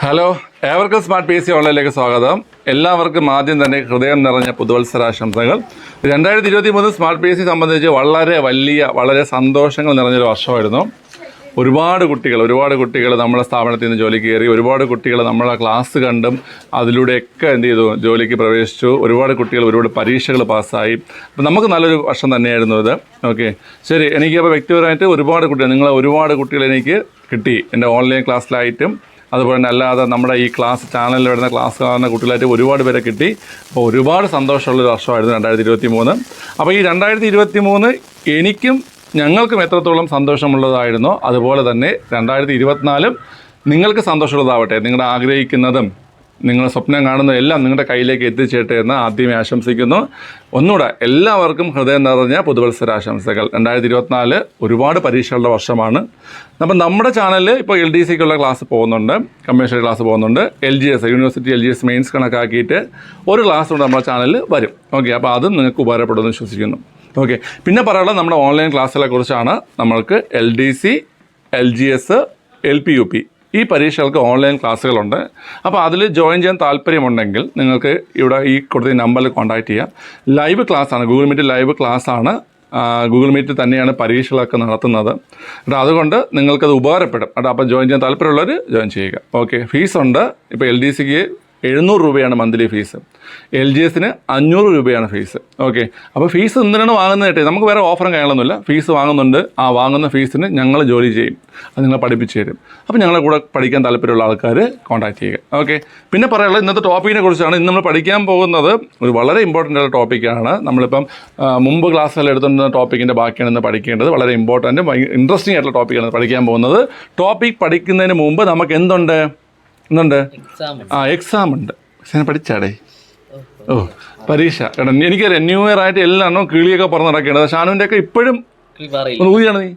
Hello, ഏവർക്കും smart P C ഓൺലൈനിലേക്ക് സ്വാഗതം. എല്ലാവർക്കും ആദ്യം തന്നെ ഹൃദയം നിറഞ്ഞ പുതുവത്സരാശംസകൾ. 2023 സ്മാർട്ട് പി സി സംബന്ധിച്ച് വളരെ സന്തോഷങ്ങൾ നിറഞ്ഞൊരു വർഷമായിരുന്നു. ഒരുപാട് കുട്ടികൾ നമ്മുടെ സ്ഥാപനത്തിൽ നിന്ന് ജോലിക്ക് കയറി. ഒരുപാട് കുട്ടികൾ നമ്മളെ ക്ലാസ് കണ്ടും അതിലൂടെയൊക്കെ ജോലിക്ക് പ്രവേശിച്ചു. ഒരുപാട് കുട്ടികൾ ഒരുപാട് പരീക്ഷകൾ പാസ്സായി. അപ്പം നമുക്ക് നല്ലൊരു വർഷം തന്നെയായിരുന്നു ഇത്. ഓക്കെ, ശരി. എനിക്കപ്പോൾ വ്യക്തിപരമായിട്ട് ഒരുപാട് കുട്ടികൾ എനിക്ക് കിട്ടി. എൻ്റെ ഓൺലൈൻ ക്ലാസ്സിലായിട്ടും അതുപോലെ തന്നെ അല്ലാതെ നമ്മുടെ ഈ ചാനലിൽ വരുന്ന ക്ലാസ് കാണുന്ന കുട്ടികളായിട്ട് ഒരുപാട് പേരെ കിട്ടി. അപ്പോൾ ഒരുപാട് സന്തോഷമുള്ളൊരു വർഷമായിരുന്നു 2023. അപ്പോൾ ഈ 2023 എനിക്കും ഞങ്ങൾക്കും എത്രത്തോളം സന്തോഷമുള്ളതായിരുന്നോ അതുപോലെ തന്നെ 2024 നിങ്ങൾക്ക് സന്തോഷമുള്ളതാവട്ടെ. നിങ്ങളുടെ ആഗ്രഹിക്കുന്നതും നിങ്ങൾ സ്വപ്നം കാണുന്നതും എല്ലാം നിങ്ങളുടെ കയ്യിലേക്ക് എത്തിച്ചേട്ടെ എന്ന് ആദ്യമേ ആശംസിക്കുന്നു. ഒന്നുകൂടെ എല്ലാവർക്കും ഹൃദയം നിറഞ്ഞ പുതുവത്സരാശംസകൾ. 2024 ഒരുപാട് പരീക്ഷകളുടെ വർഷമാണ്. അപ്പം നമ്മുടെ ചാനലിൽ ഇപ്പോൾ LDCക്കുള്ള ക്ലാസ് പോകുന്നുണ്ട്, കമ്മേഴ്ഷ്യൽ ക്ലാസ് പോകുന്നുണ്ട്. LGS യൂണിവേഴ്സിറ്റി LGS മെയിൻസ് കണക്കാക്കിയിട്ട് ഒരു ക്ലാസ് കൊണ്ട് നമ്മുടെ ചാനലിൽ വരും. ഓക്കെ, അപ്പോൾ അതും നിങ്ങൾക്ക് ഉപകാരപ്പെടുമെന്ന് വിശ്വസിക്കുന്നു. ഓക്കെ, പിന്നെ പറയാനുള്ളത് നമ്മുടെ ഓൺലൈൻ ക്ലാസ്സുകളെ കുറിച്ചാണ്. നമ്മൾക്ക് LDC, LGS, LP, UP ഈ പരീക്ഷകൾക്ക് ഓൺലൈൻ ക്ലാസ്സുകളുണ്ട്. അപ്പോൾ അതിൽ ജോയിൻ ചെയ്യാൻ താല്പര്യമുണ്ടെങ്കിൽ നിങ്ങൾക്ക് ഇവിടെ ഈ കൊടുത്ത നമ്പറിൽ കോൺടാക്റ്റ് ചെയ്യാം. ലൈവ് ക്ലാസ്സാണ്, ഗൂഗിൾ മീറ്റ് ലൈവ് ക്ലാസ്സാണ്. ഗൂഗിൾ മീറ്റിൽ തന്നെയാണ് പരീക്ഷകളൊക്കെ നടത്തുന്നത്. അതുകൊണ്ട് നിങ്ങൾക്കത് ഉപകാരപ്പെടും. അപ്പോൾ ജോയിൻ ചെയ്യാൻ താല്പര്യമുള്ളവർ ജോയിൻ ചെയ്യുക. ഓക്കെ, ഫീസുണ്ട്. ഇപ്പോൾ LDCക്ക് 700 രൂപയാണ് മന്ത്ലി ഫീസ്. LGSന് 500 രൂപയാണ് ഫീസ്. ഓക്കെ, അപ്പോൾ ഫീസ് എന്തിനാണ് വാങ്ങുന്നത് കേട്ടേ? നമുക്ക് വേറെ ഓഫറും കാര്യങ്ങളൊന്നുമില്ല. ഫീസ് വാങ്ങുന്നുണ്ട്. ആ വാങ്ങുന്ന ഫീസിന് ഞങ്ങൾ ജോലി ചെയ്യും, അത് നിങ്ങളെ പഠിപ്പിച്ച് തരും. അപ്പോൾ ഞങ്ങളെ കൂടെ പഠിക്കാൻ താല്പര്യമുള്ള ആൾക്കാർ കോൺടാക്ട് ചെയ്യുക. ഓക്കെ, പിന്നെ പറയാനുള്ളത് ഇന്നത്തെ ടോപ്പിക്കിനെ കുറിച്ചാണ്. ഇന്ന് നമ്മൾ പഠിക്കാൻ പോകുന്നത് ഒരു വളരെ ഇമ്പോർട്ടൻ്റ് ആയ ടോപ്പിക്കാണ്. നമ്മളിപ്പം മുമ്പ് ക്ലാസ്സിൽ എടുത്തുകൊണ്ടിരുന്ന ടോപ്പിക്കിൻ്റെ ബാക്കിയാണ് ഇന്ന് പഠിക്കേണ്ടത്. വളരെ ഇമ്പോർട്ടൻറ്റും ഇൻട്രസ്റ്റിംഗ് ആയിട്ടുള്ള ടോപ്പിക്കാണ് പഠിക്കാൻ പോകുന്നത്. ടോപ്പിക് പഠിക്കുന്നതിന് മുമ്പ് നമുക്ക് എന്തുണ്ട്? എക്സാം ഉണ്ട്. പഠിച്ചാടേ. പരീക്ഷ. എനിക്കറിയാം, ന്യൂ ഇയർ ആയിട്ട് എല്ലാം കിളിയൊക്കെ പറഞ്ഞ് നടക്കേണ്ടത്. ഷാനുവിൻ്റെ ഒക്കെ ഇപ്പോഴും ഊതിയാണ് നീ.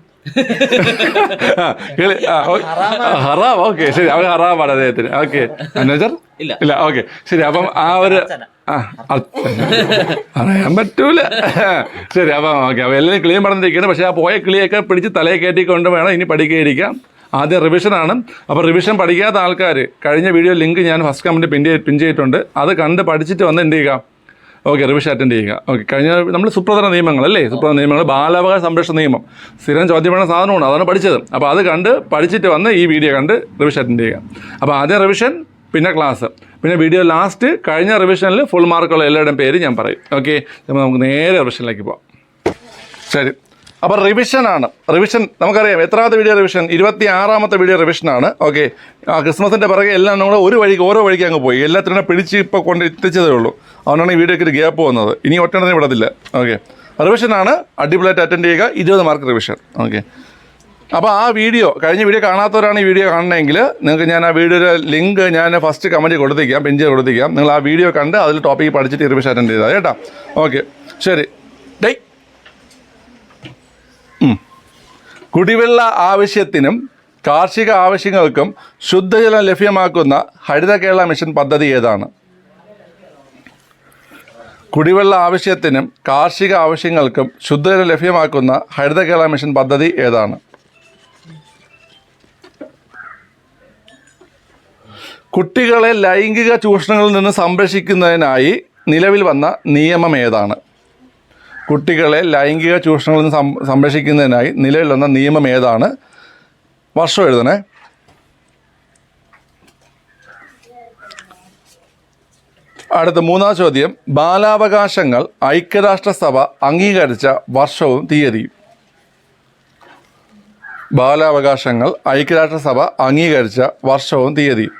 ഹറാം. ഓക്കെ, ശരി. അവർ ഹറാമാണ് അദ്ദേഹത്തിന്. ഓക്കെ, മാനേജർ ഇല്ല. ഓക്കെ, ശരി. അപ്പം ആ ഒരു അറിയാൻ പറ്റൂല. ശരി. അപ്പം ഓക്കെ, അപ്പോൾ എല്ലാവരും കിളിയും പറഞ്ഞിരിക്കുകയാണ്. പക്ഷേ ആ പോയ കിളിയൊക്കെ പിടിച്ച് തലയെ കയറ്റിക്കൊണ്ട് വേണം ഇനി പഠിക്കാതിരിക്കാം. ആദ്യം റിവിഷനാണ്. അപ്പോൾ റിവിഷൻ പഠിക്കാത്ത ആൾക്കാർ കഴിഞ്ഞ വീഡിയോ ലിങ്ക് ഞാൻ ഫസ്റ്റ് കമൻറ്റ് പിൻ ചെയ്തിട്ടുണ്ട്. അത് കണ്ട് പഠിച്ചിട്ട് വന്ന് എന്ത് ചെയ്യുക? ഓക്കെ, റിവിഷൻ അറ്റൻഡ് ചെയ്യുക. ഓക്കെ, കഴിഞ്ഞ നമ്മൾ സുപ്രധാന നിയമങ്ങളല്ലേ, സുപ്രധാന നിയമങ്ങൾ, ബാലാവകാശ സംരക്ഷണ നിയമം സ്ഥിരം ചോദ്യം വേണ്ട സാധനമാണ്, അതാണ് പഠിച്ചത്. അപ്പോൾ അത് കണ്ട് പഠിച്ചിട്ട് വന്ന് ഈ വീഡിയോ കണ്ട് റിവിഷൻ അറ്റൻഡ് ചെയ്യുക. അപ്പോൾ ആദ്യം റിവിഷൻ, പിന്നെ ക്ലാസ്, പിന്നെ വീഡിയോ ലാസ്റ്റ് കഴിഞ്ഞ റിവിഷനിൽ ഫുൾ മാർക്കുള്ള എല്ലാവരുടെയും പേര് ഞാൻ പറയും. ഓക്കെ, അപ്പോൾ നമുക്ക് നേരെ റിവിഷനിലേക്ക് പോകാം. ശരി. അപ്പോൾ റിവിഷനാണ്. റിവിഷൻ നമുക്കറിയാം. എത്രാമത്തെ വീഡിയോ റിവിഷൻ? 26ാമത്തെ വീഡിയോ റിവിഷനാണ്. ഓക്കെ, ക്രിസ്മസിൻ്റെ പിറകെ എല്ലാം നമ്മൾ ഓരോ വഴിക്ക് അങ്ങ് പോയി. എല്ലാത്തിനും പിടിച്ച് ഇപ്പോൾ കൊണ്ട് എത്തിച്ചതേ ഉള്ളൂ. അതുകൊണ്ടാണ് ഈ വീഡിയോയ്ക്ക് ഒരു ഗ്യാപ്പ് വന്നത്. ഇനി ഒറ്റണത്തിന് വിടത്തില്ല. ഓക്കെ, റിവിഷനാണ്. അടിപൊളിയായിട്ട് അറ്റൻഡ് ചെയ്യുക. 20 മാർക്ക് റിവിഷൻ. ഓക്കെ, അപ്പോൾ ആ കഴിഞ്ഞ വീഡിയോ കാണാത്തവരാണ് ഈ വീഡിയോ കാണണമെങ്കിൽ നിങ്ങൾക്ക് ഞാൻ ആ വീഡിയോയുടെ ലിങ്ക് ഞാൻ ഫസ്റ്റ് കമൻറ്റ് കൊടുത്തേക്കാം, പിൻ ചെയ്ത് കൊടുത്തേക്കാം. നിങ്ങൾ ആ വീഡിയോ കണ്ട് അതിൽ ടോപ്പിക്ക് പഠിച്ചിട്ട് റിവിഷൻ അറ്റൻഡ് ചെയ്താൽ കേട്ടോ. ഓക്കെ, ശരി. കുടിവെള്ള ആവശ്യത്തിനും കാർഷിക ആവശ്യങ്ങൾക്കും ശുദ്ധജലം ലഭ്യമാക്കുന്ന ഹരിത കേരള മിഷൻ പദ്ധതി ഏതാണ്? കുടിവെള്ള ആവശ്യത്തിനും കാർഷിക ആവശ്യങ്ങൾക്കും ശുദ്ധജലം ലഭ്യമാക്കുന്ന ഹരിത കേരള മിഷൻ പദ്ധതി ഏതാണ്? കുട്ടികളെ ലൈംഗിക ചൂഷണങ്ങളിൽ നിന്ന് സംരക്ഷിക്കുന്നതിനായി നിലവിൽ വന്ന നിയമം ഏതാണ്? കുട്ടികളെ ലൈംഗിക ചൂഷണങ്ങളിൽ നിന്ന് സംരക്ഷിക്കുന്നതിനായി നിലവിൽ വന്ന നിയമം ഏതാണ്? വർഷം എഴുതണേ. അടുത്ത 3ാം ചോദ്യം. ബാലാവകാശങ്ങൾ ഐക്യരാഷ്ട്രസഭ അംഗീകരിച്ച വർഷവും തീയതിയും. ബാലാവകാശങ്ങൾ ഐക്യരാഷ്ട്രസഭ അംഗീകരിച്ച വർഷവും തീയതിയും.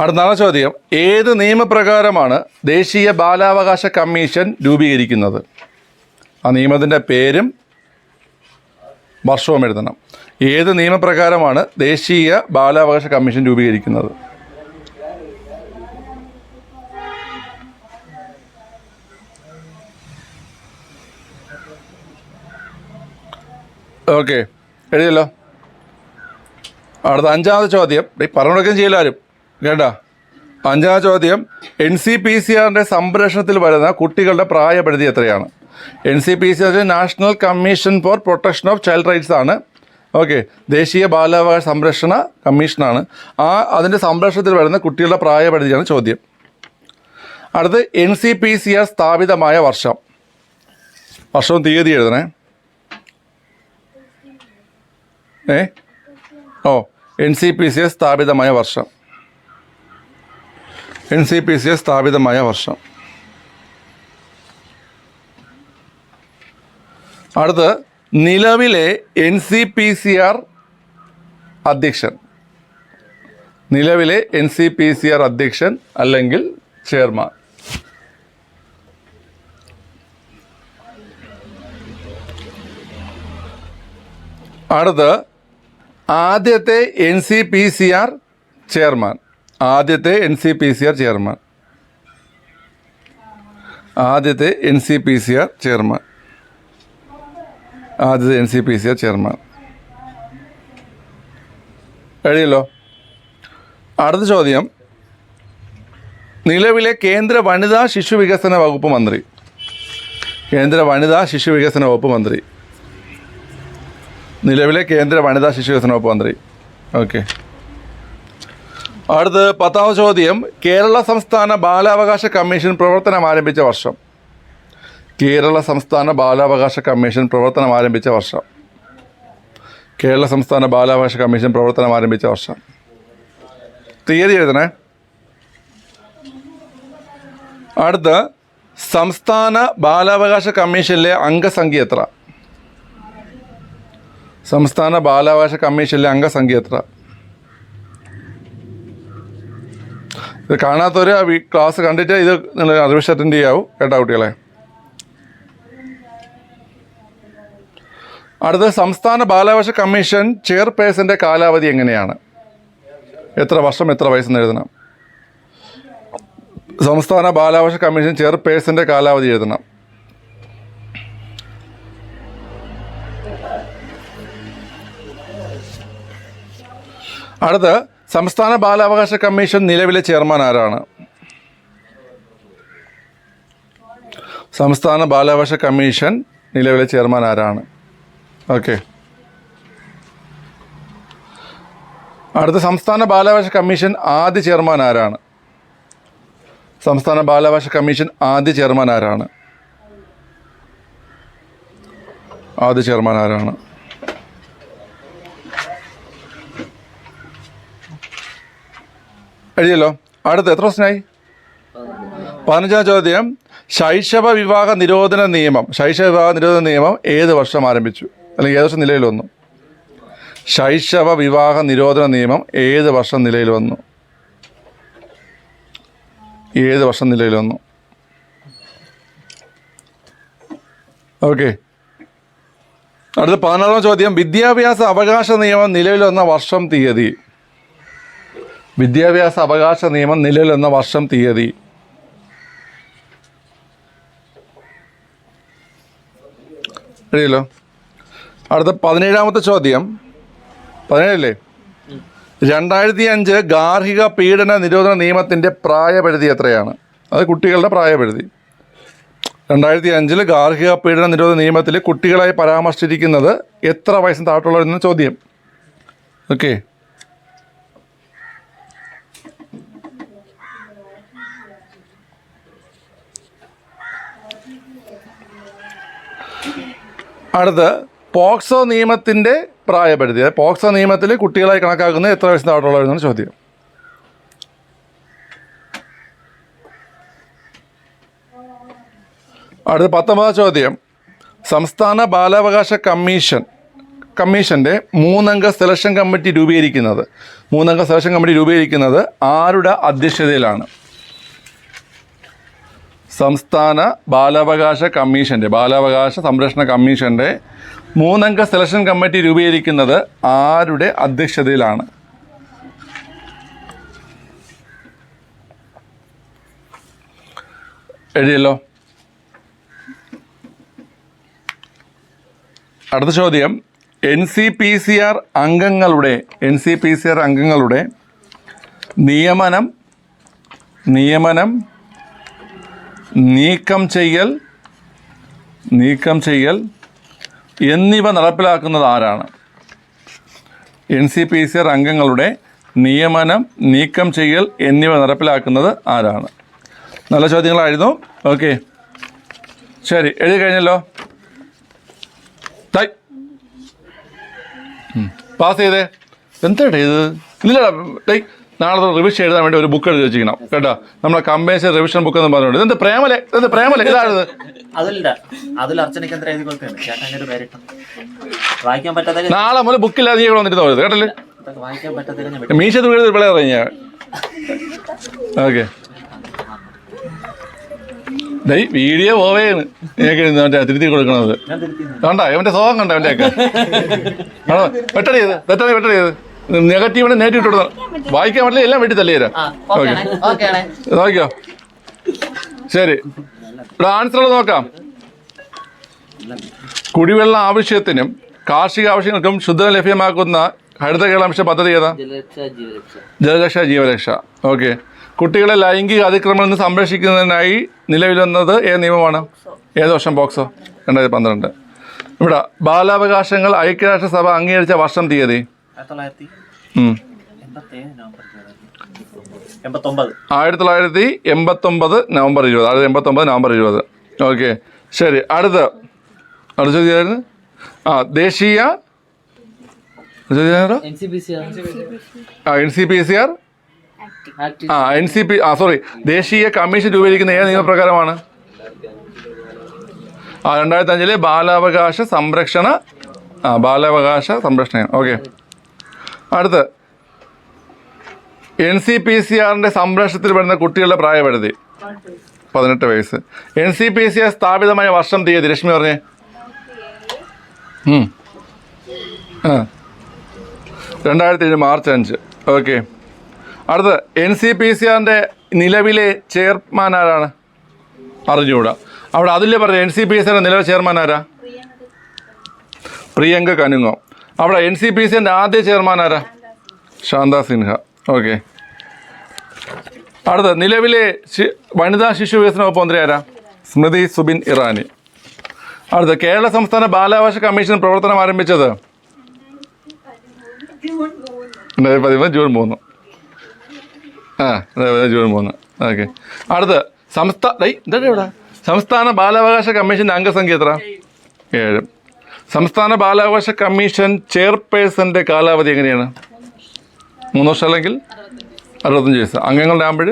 അടുത്ത 4ാം ചോദ്യം. ഏത് നിയമപ്രകാരമാണ് ദേശീയ ബാലാവകാശ കമ്മീഷൻ രൂപീകരിക്കുന്നത്? ആ നിയമത്തിൻ്റെ പേരും വർഷവും എഴുതണം. ഏത് നിയമപ്രകാരമാണ് ദേശീയ ബാലാവകാശ കമ്മീഷൻ രൂപീകരിക്കുന്നത്? ഓക്കെ, എഴുതിയല്ലോ. അടുത്ത 5ാമത്തെ ചോദ്യം. പറഞ്ഞുകൊടുക്കുകയും ചെയ്യില്ലാരും കേട്ടോ. 5ാം ചോദ്യം. NCPCRന്റെ സംരക്ഷണത്തിൽ വരുന്ന കുട്ടികളുടെ പ്രായപരിധി എത്രയാണ്? NCPC national commission for protection of child rights ആണ്. ഓക്കെ, ദേശീയ ബാലാവകാശ സംരക്ഷണ കമ്മീഷനാണ്. അതിൻ്റെ സംരക്ഷണത്തിൽ വരുന്ന കുട്ടികളുടെ പ്രായപരിധിയാണ് ചോദ്യം. അടുത്ത് NCPCR സ്ഥാപിതമായ വർഷം. വർഷവും തീയതി എഴുതണേ. NCPCR സ്ഥാപിതമായ വർഷം. NCPCR സ്ഥാപിതമായ വർഷം. അടുത്ത് നിലവിലെ NCPCR അധ്യക്ഷൻ. നിലവിലെ NCPCR അധ്യക്ഷൻ അല്ലെങ്കിൽ ചെയർമാൻ. അടുത്ത് ആദ്യത്തെ NCPCR ചെയർമാൻ. ആദ്യത്തെ NCPCR ചെയർമാൻ. ആദ്യത്തെ NCPCR ചെയർമാൻ. ആദ്യത്തെ NCPCR ചെയർമാൻ കഴിയല്ലോ. അടുത്ത ചോദ്യം, നിലവിലെ കേന്ദ്ര വനിതാ ശിശു വികസന വകുപ്പ് മന്ത്രി. കേന്ദ്ര വനിതാ ശിശു വികസന വകുപ്പ് മന്ത്രി. നിലവിലെ കേന്ദ്ര വനിതാ ശിശു വികസന വകുപ്പ് മന്ത്രി. ഓക്കെ. അടുത്ത് 10ാമത് ചോദ്യം, കേരള സംസ്ഥാന ബാലാവകാശ കമ്മീഷൻ പ്രവർത്തനം ആരംഭിച്ച വർഷം. കേരള സംസ്ഥാന ബാലാവകാശ കമ്മീഷൻ പ്രവർത്തനം ആരംഭിച്ച വർഷം. കേരള സംസ്ഥാന ബാലാവകാശ കമ്മീഷൻ പ്രവർത്തനം ആരംഭിച്ച വർഷം. തീയതി എഴുതണേ. അടുത്ത് സംസ്ഥാന ബാലാവകാശ കമ്മീഷനിലെ അംഗസംഖ്യ എത്ര? സംസ്ഥാന ബാലാവകാശ കമ്മീഷനിലെ അംഗസംഖ്യ എത്ര? ഇത് കാണാത്തവർ ആ ക്ലാസ് കണ്ടിട്ട് ഇത് നിങ്ങൾ റിവിഷൻ അറ്റൻഡ് ചെയ്യാവൂ കേട്ടോ കുട്ടികളെ. അടുത്ത സംസ്ഥാന ബാലാവകാശ കമ്മീഷൻ ചെയർപേഴ്സൻ്റെ കാലാവധി എങ്ങനെയാണ്? എത്ര വർഷം എത്ര വയസ്സെന്ന് എഴുതണം. സംസ്ഥാന ബാലാവകാശ കമ്മീഷൻ ചെയർപേഴ്സൻ്റെ കാലാവധി എഴുതണം. അടുത്ത് സംസ്ഥാന ബാലാവകാശ കമ്മീഷൻ നിലവിലെ ചെയർമാൻ ആരാണ്? സംസ്ഥാന ബാലാവകാശ കമ്മീഷൻ നിലവിലെ ചെയർമാൻ ആരാണ്? ഓക്കെ. അടുത്ത സംസ്ഥാന ബാലാവകാശ കമ്മീഷൻ ആദ്യ ചെയർമാൻ ആരാണ്? സംസ്ഥാന ബാലാവകാശ കമ്മീഷൻ ആദ്യ ചെയർമാൻ ആരാണ്? ആദ്യ ചെയർമാൻ ആരാണ്? എഴുതിയല്ലോ. അടുത്ത എത്ര പ്രശ്നമായി? 15ാം ചോദ്യം, ശൈശവ വിവാഹ നിരോധന നിയമം. ശൈശവ വിവാഹ നിരോധന നിയമം ഏത് വർഷം ആരംഭിച്ചു അല്ലെങ്കിൽ ഏത് വർഷം നിലയിൽ വന്നു? ശൈശവ വിവാഹ നിരോധന നിയമം ഏത് വർഷം നിലയിൽ വന്നു? ഏത് വർഷം നിലയിൽ വന്നു? ഓക്കെ. അടുത്ത 16ാം ചോദ്യം, വിദ്യാഭ്യാസ അവകാശ നിയമം നിലവിൽ വന്ന വർഷം തീയതി. വിദ്യാഭ്യാസ അവകാശ നിയമം നിലവിൽ വന്ന വർഷം തീയതി. അറിയല്ലോ. അടുത്ത 17ാമത്തെ ചോദ്യം, 17 2005 ഗാർഹിക പീഡന നിരോധന നിയമത്തിൻ്റെ പ്രായപരിധി എത്രയാണ്? അത് കുട്ടികളുടെ പ്രായപരിധി. 2005 ഗാർഹിക പീഡന നിരോധന നിയമത്തിൽ കുട്ടികളായി പരാമർശിച്ചിരിക്കുന്നത് എത്ര വയസ്സിന് താഴെയുള്ളവരെന്ന ചോദ്യം. ഓക്കെ. അടുത്ത് പോക്സോ നിയമത്തിൻ്റെ പ്രായപരിധി. പോക്സോ നിയമത്തിൽ കുട്ടികളായി കണക്കാക്കുന്നത് എത്ര വയസ്സിന് താഴെയുള്ളവരെന്നാണ് ചോദ്യം. അടുത്ത 19ാം ചോദ്യം, സംസ്ഥാന ബാലാവകാശ കമ്മീഷൻ്റെ 3-അംഗ സെലക്ഷൻ കമ്മിറ്റി രൂപീകരിക്കുന്നത് ആരുടെ അധ്യക്ഷതയിലാണ്? സംസ്ഥാന ബാലാവകാശ കമ്മീഷൻ്റെ ബാലാവകാശ സംരക്ഷണ കമ്മീഷൻ്റെ 3-അംഗ സെലക്ഷൻ കമ്മിറ്റി രൂപീകരിക്കുന്നത് ആരുടെ അധ്യക്ഷതയിലാണ്? എഴുതിയല്ലോ. അടുത്ത ചോദ്യം, NCPCR അംഗങ്ങളുടെ നിയമനം, നീക്കം ചെയ്യൽ, നീക്കം ചെയ്യൽ എന്നിവ നടപ്പിലാക്കുന്നത് ആരാണ്? NCPCR അംഗങ്ങളുടെ നിയമനം, നീക്കം ചെയ്യൽ എന്നിവ നടപ്പിലാക്കുന്നത് ആരാണ്? നല്ല ചോദ്യങ്ങളായിരുന്നു. ഓക്കെ, ശരി, എഴുതി കഴിഞ്ഞല്ലോ. പാസ് ചെയ്തേ. എന്താ ഇത്? ഇല്ലടാ, നാളെ റിവിഷൻ എഴുതാൻ വേണ്ടി ഒരു ബുക്ക് എഴുതി വെച്ചിരിക്കണം കേട്ടോ. നമ്മളെ കമ്പൈൻസ് റിവിഷൻ ബുക്ക് എന്ന് പറഞ്ഞുകൊണ്ട് ഇതെന്ത് പ്രേമലെ ഇതാണിത്. നാളെ മുതൽ ബുക്കില്ലാതെ നീ ഇവിടെ വന്നിട്ട് തോന്നുന്നത് കേട്ടല്ലേ. മീശ തുഴി പിള്ളേർ ഞാൻ. ഓക്കെ, വീഡിയോ പോവേന്ന് മറ്റേ തിരുത്തി കൊടുക്കണത് കണ്ട അവന്റെ സ്വഭാവം കണ്ട അവന്റെയൊക്കെ. ആണോ വെട്ടടി ചെയ്ത് വെട്ടടി ചെയ്ത് നെഗറ്റീവിനെ നേരിട്ട് ഇട്ടു വായിക്കാൻ പറ്റില്ല, എല്ലാം വീട്ടിൽ തല്ലിയരാ. ഓക്കെ, നോക്കിയോ. ശരി, ഇവിടെ ആൻസറുകൾ നോക്കാം. കുടിവെള്ള ആവശ്യത്തിനും കാർഷിക ആവശ്യങ്ങൾക്കും ശുദ്ധം ലഭ്യമാക്കുന്ന ഹരിത കേരളാംശ പദ്ധതി ഏതാ? ജലരക്ഷ ജീവരക്ഷ. ഓക്കെ, കുട്ടികളെ ലൈംഗിക അതിക്രമത്തിൽ നിന്ന് സംരക്ഷിക്കുന്നതിനായി നിലവിൽ വന്നത് ഏത് നിയമമാണ്? ഏത് വർഷം? പോക്സോ 2012. ഇവിടെ ബാലാവകാശങ്ങൾ ഐക്യരാഷ്ട്രസഭ അംഗീകരിച്ച വർഷം, തീയതി? 1989 നവംബർ 20. ഓക്കെ, ശരി. അടുത്ത ചോദ്യമായിരുന്നു ദേശീയ ദേശീയ കമ്മീഷൻ രൂപീകരിക്കുന്ന ഏത് നിയമപ്രകാരമാണ്? 2005 ബാലാവകാശ സംരക്ഷണ. ഓക്കെ, അടുത്ത് NCPCRന്റെ സംരക്ഷണത്തിൽ വരുന്ന കുട്ടികളുടെ പ്രായപരിധി 18 വയസ്സ്. NCPCR സ്ഥാപിതമായ വർഷം, തീയതി? രശ്മി പറഞ്ഞേ. 2007 മാർച്ച് 5. ഓക്കെ, അടുത്ത് NCPCRന്റെ നിലവിലെ ചെയർമാൻ ആരാണ്? അറിഞ്ഞുകൂടാ. അവിടെ അതില്ലേ പറഞ്ഞു NCPCRന്റെ നിലവിലെ ചെയർമാൻ ആരാ? പ്രിയങ്ക കനുങ്ങോ. അവിടെ NCPCRന്റെ ആദ്യ ചെയർമാൻ ആരാ? ശാന്ത സിൻഹ. ഓക്കെ, അടുത്ത നിലവിലെ വനിതാ ശിശു വികസന വകുപ്പ് മന്ത്രി ആരാ? സ്മൃതി സുബിൻ ഇറാനി. അടുത്ത കേരള സംസ്ഥാന ബാലാവകാശ കമ്മീഷൻ പ്രവർത്തനം ആരംഭിച്ചത് 2013 ജൂൺ 3. ജൂൺ 3. ഓക്കെ, അടുത്ത് സംസ്ഥാന ബാലാവകാശ കമ്മീഷൻ്റെ അംഗസംഖ്യ എത്ര? 7. സംസ്ഥാന ബാലാവകാശ കമ്മീഷൻ ചെയർപേഴ്സന്റെ കാലാവധി എങ്ങനെയാണ്? 3 വർഷം അല്ലെങ്കിൽ 65 വയസ്സ്. അംഗങ്ങളാകുമ്പോൾ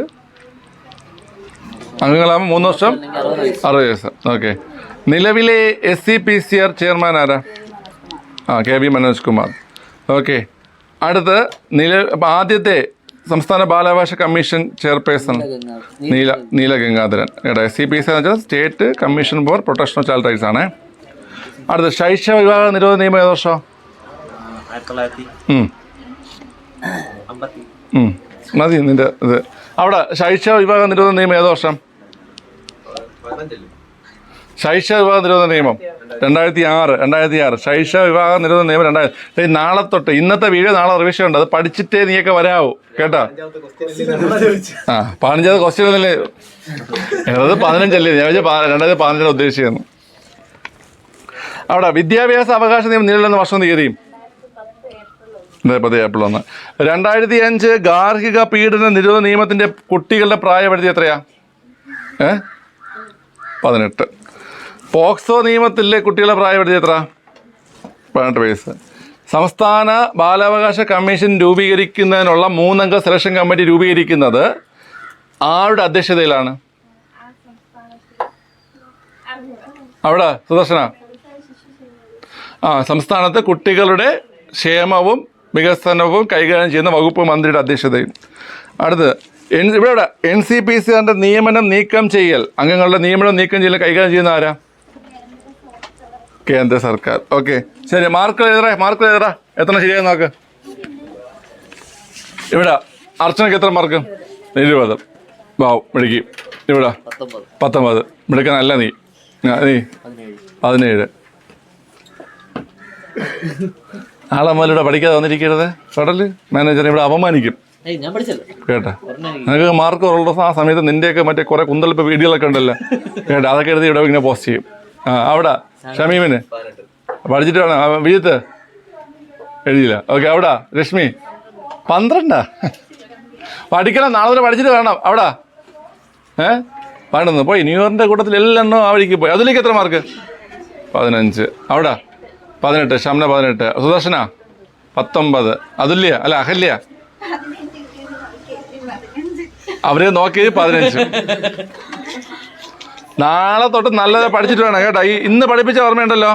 3 വർഷം 60 വയസ്സ്. ഓക്കെ, നിലവിലെ SCPCR ചെയർമാൻ ആരാ? KB മനോജ് കുമാർ. ഓക്കെ, അടുത്ത് ആദ്യത്തെ സംസ്ഥാന ബാലാവകാശ കമ്മീഷൻ ചെയർപേഴ്സൺ നീല ഗംഗാധരൻ. SCPCR എന്ന് വെച്ചാൽ state commission for protection of child rights ആണ്. അടുത്ത ശൈശവ വിവാഹ നിരോധന നിയമം ഏത് വർഷം? മതി നിന്റെ ഇത്. അവിടെ ശൈശവ വിവാഹ നിരോധന നിയമം ഏത് വർഷം? ശൈശവ വിവാഹ നിരോധന നിയമം 2006. ശൈശവ വിവാഹ നിരോധന നിയമം 2000. നാളെ തൊട്ട് ഇന്നത്തെ വീഡിയോ നാളെ റിവിഷൻ ഉണ്ട്, അത് പഠിച്ചിട്ടേ നീയൊക്കെ വരാവൂ കേട്ടോ. 15 ക്വസ്റ്റ്യൻ ഒന്നല്ലേ? 15 അല്ലേ? ഞാൻ 2015 ഉദ്ദേശിക്കുന്നു. അവിടെ വിദ്യാഭ്യാസ അവകാശ നിയമം നിലവിൽ വർഷം, തീയതിയും? 10 ഏപ്രിൽ 1. 2005 ഗാർഹിക പീഡന നിരോധന നിയമത്തിന്റെ കുട്ടികളുടെ പ്രായപരിധി എത്രയാ? 18. പോക്സോ നിയമത്തിലെ കുട്ടികളുടെ പ്രായപരിധി എത്ര? 18 വയസ്സ്. സംസ്ഥാന ബാലാവകാശ കമ്മീഷൻ രൂപീകരിക്കുന്നതിനുള്ള 3 അംഗ സെലക്ഷൻ കമ്മിറ്റി രൂപീകരിക്കുന്നത് ആരുടെ അധ്യക്ഷതയിലാണ്? അവിടെ സുദർശന. സംസ്ഥാനത്ത് കുട്ടികളുടെ ക്ഷേമവും വികസനവും കൈകാര്യം ചെയ്യുന്ന വകുപ്പ് മന്ത്രിയുടെ അധ്യക്ഷതയിൽ. അടുത്ത് ഇവിടെ NCPCRന്റെ നിയമനം നീക്കം ചെയ്യൽ, അംഗങ്ങളുടെ നിയമനം നീക്കം ചെയ്യൽ കൈകാര്യം ചെയ്യുന്ന ആരാ? കേന്ദ്ര സർക്കാർ. ഓക്കെ, ശരി. മാർക്ക് എഴുതറാ. എത്ര ശരിയായി നോക്ക്. ഇവിടെ അർച്ചനക്ക് എത്ര മാർക്ക്? 20. വാവ്, മിടുക്കി. ഇവിടെ 19. മിടുക്കനല്ല നീ 17. ആളെ മുതലിവിടെ പഠിക്കാതെ വന്നിരിക്കരുത്. കടല് മാനേജർ ഇവിടെ അപമാനിക്കും കേട്ടാ. നിനക്ക് മാർക്ക് ഉള്ള ആ സമയത്ത് നിന്റെയൊക്കെ മറ്റേ കുറെ കുന്തളിപ്പ് വീഡിയോകളൊക്കെ ഉണ്ടല്ലോ കേട്ടോ, അതൊക്കെ എടുത്ത് ഇവിടെ ഇങ്ങനെ പോസ്റ്റ് ചെയ്യും. ആ അവിടെ ഷമീമിന് പഠിച്ചിട്ട് വേണം. വിജിത്ത് എഴുതിയില്ല. ഓക്കെ. അവിടെ രശ്മി 12 പഠിക്കണം. നാളെ വരെ പഠിച്ചിട്ട് വേണം. അവിടെ വേണ്ടെന്ന് പോയി. ന്യൂ ഇയറിൻ്റെ കൂട്ടത്തിൽ എല്ലാം ആ വഴിക്ക് പോയി. അതിലേക്ക് എത്ര മാർക്ക്? 15. അവിടെ 18. ഷംന 18. സുദർശന 19. അതുല്യ അല്ല അഹല്യ അവര് നോക്കിയത് 15. നാളെ തൊട്ട് നല്ലത് പഠിച്ചിട്ട് വേണം കേട്ടോ. ഇന്ന് പഠിപ്പിച്ച ഓർമ്മയുണ്ടല്ലോ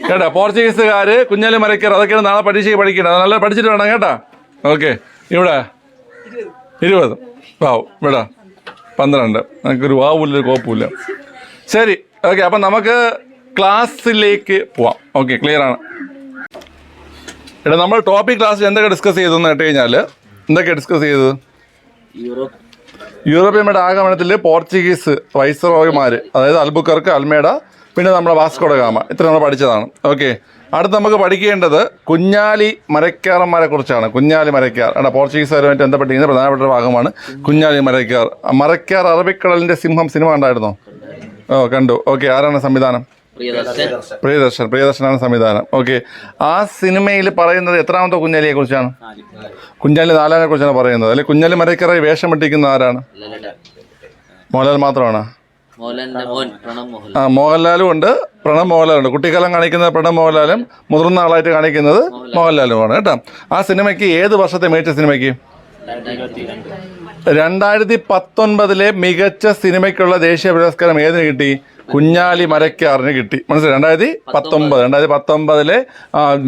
കേട്ടോ. പോർച്ചുഗീസുകാര്, കുഞ്ഞാലി മരക്കാർ, അതൊക്കെയാണ് നാളെ പരീക്ഷയ്ക്ക് പഠിക്കേണ്ടത്. നല്ല പഠിച്ചിട്ട് വേണം കേട്ടോ. ഓക്കെ. ഇവിടെ 20. വാവ്. ഇവിടെ 12. എനിക്കൊരു വാവില്ല, ഒരു കോപ്പില്ല. ശരി. ഓക്കെ. അപ്പം നമുക്ക് ക്ലാസ്സിലേക്ക് പോവാം. ഓക്കെ. ക്ലിയർ ആണ്. ഇവിടെ നമ്മൾ ടോപ്പിക് ക്ലാസ്സിൽ എന്തൊക്കെ ഡിസ്കസ് ചെയ്തെന്ന് കേട്ട് കഴിഞ്ഞാൽ എന്തൊക്കെയാണ് ഡിസ്കസ് ചെയ്തത്? യൂറോപ്യൻ ആഗമനത്തിൽ പോർച്ചുഗീസ് വൈസ്രോയിമാർ, അതായത് അൽബുക്കർക്ക്, അൽമേഡ, പിന്നെ നമ്മുടെ വാസ്കോ ഡ ഗാമ, ഇത്ര നമ്മൾ പഠിച്ചതാണ്. ഓക്കെ. അടുത്ത് നമുക്ക് പഠിക്കേണ്ടത് കുഞ്ഞാലി മരക്കാറന്മാരെ കുറിച്ചാണ്. കുഞ്ഞാലി മരക്കാർ പോർച്ചുഗീസുകാരുമായിട്ട് ബന്ധപ്പെട്ടിരിക്കുന്ന പ്രധാനപ്പെട്ട ഭാഗമാണ് കുഞ്ഞാലി മരക്കാർ. മരക്കാർ അറബിക്കടലിൻ്റെ സിംഹം സിനിമ കണ്ടായിരുന്നോ? കണ്ടു. ഓക്കെ. ആരാണ് സംവിധാനം? പ്രിയദർശനാണ് സംവിധാനം. ഓക്കെ. ആ സിനിമയിൽ പറയുന്നത് എത്രാമത്തെ കുഞ്ഞാലിയെ കുറിച്ചാണ്? കുഞ്ഞാലി 4നെ കുറിച്ചാണ് പറയുന്നത്. അല്ലെ കുഞ്ഞാലി മരക്കാറെ വേഷം വെട്ടിക്കുന്ന ആരാണ്? മോഹൻലാൽ മാത്രമാണ്. മോഹൻലാലും ഉണ്ട്, പ്രണബ് മോഹൻലാലും ഉണ്ട്. കുട്ടിക്കാലം കാണിക്കുന്നത് പ്രണബ് മോഹൻലാലും, മുതിർന്ന ആളായിട്ട് കാണിക്കുന്നത് മോഹൻലാലുമാണ് കേട്ടോ. ആ സിനിമയ്ക്ക് ഏത് വർഷത്തെ മികച്ച സിനിമയ്ക്ക്? 2019 മികച്ച സിനിമയ്ക്കുള്ള ദേശീയ പുരസ്കാരം ഏതിന് കിട്ടി? കുഞ്ഞാലി മരക്കാറിന് കിട്ടി. മനസ്സിലായി? 2019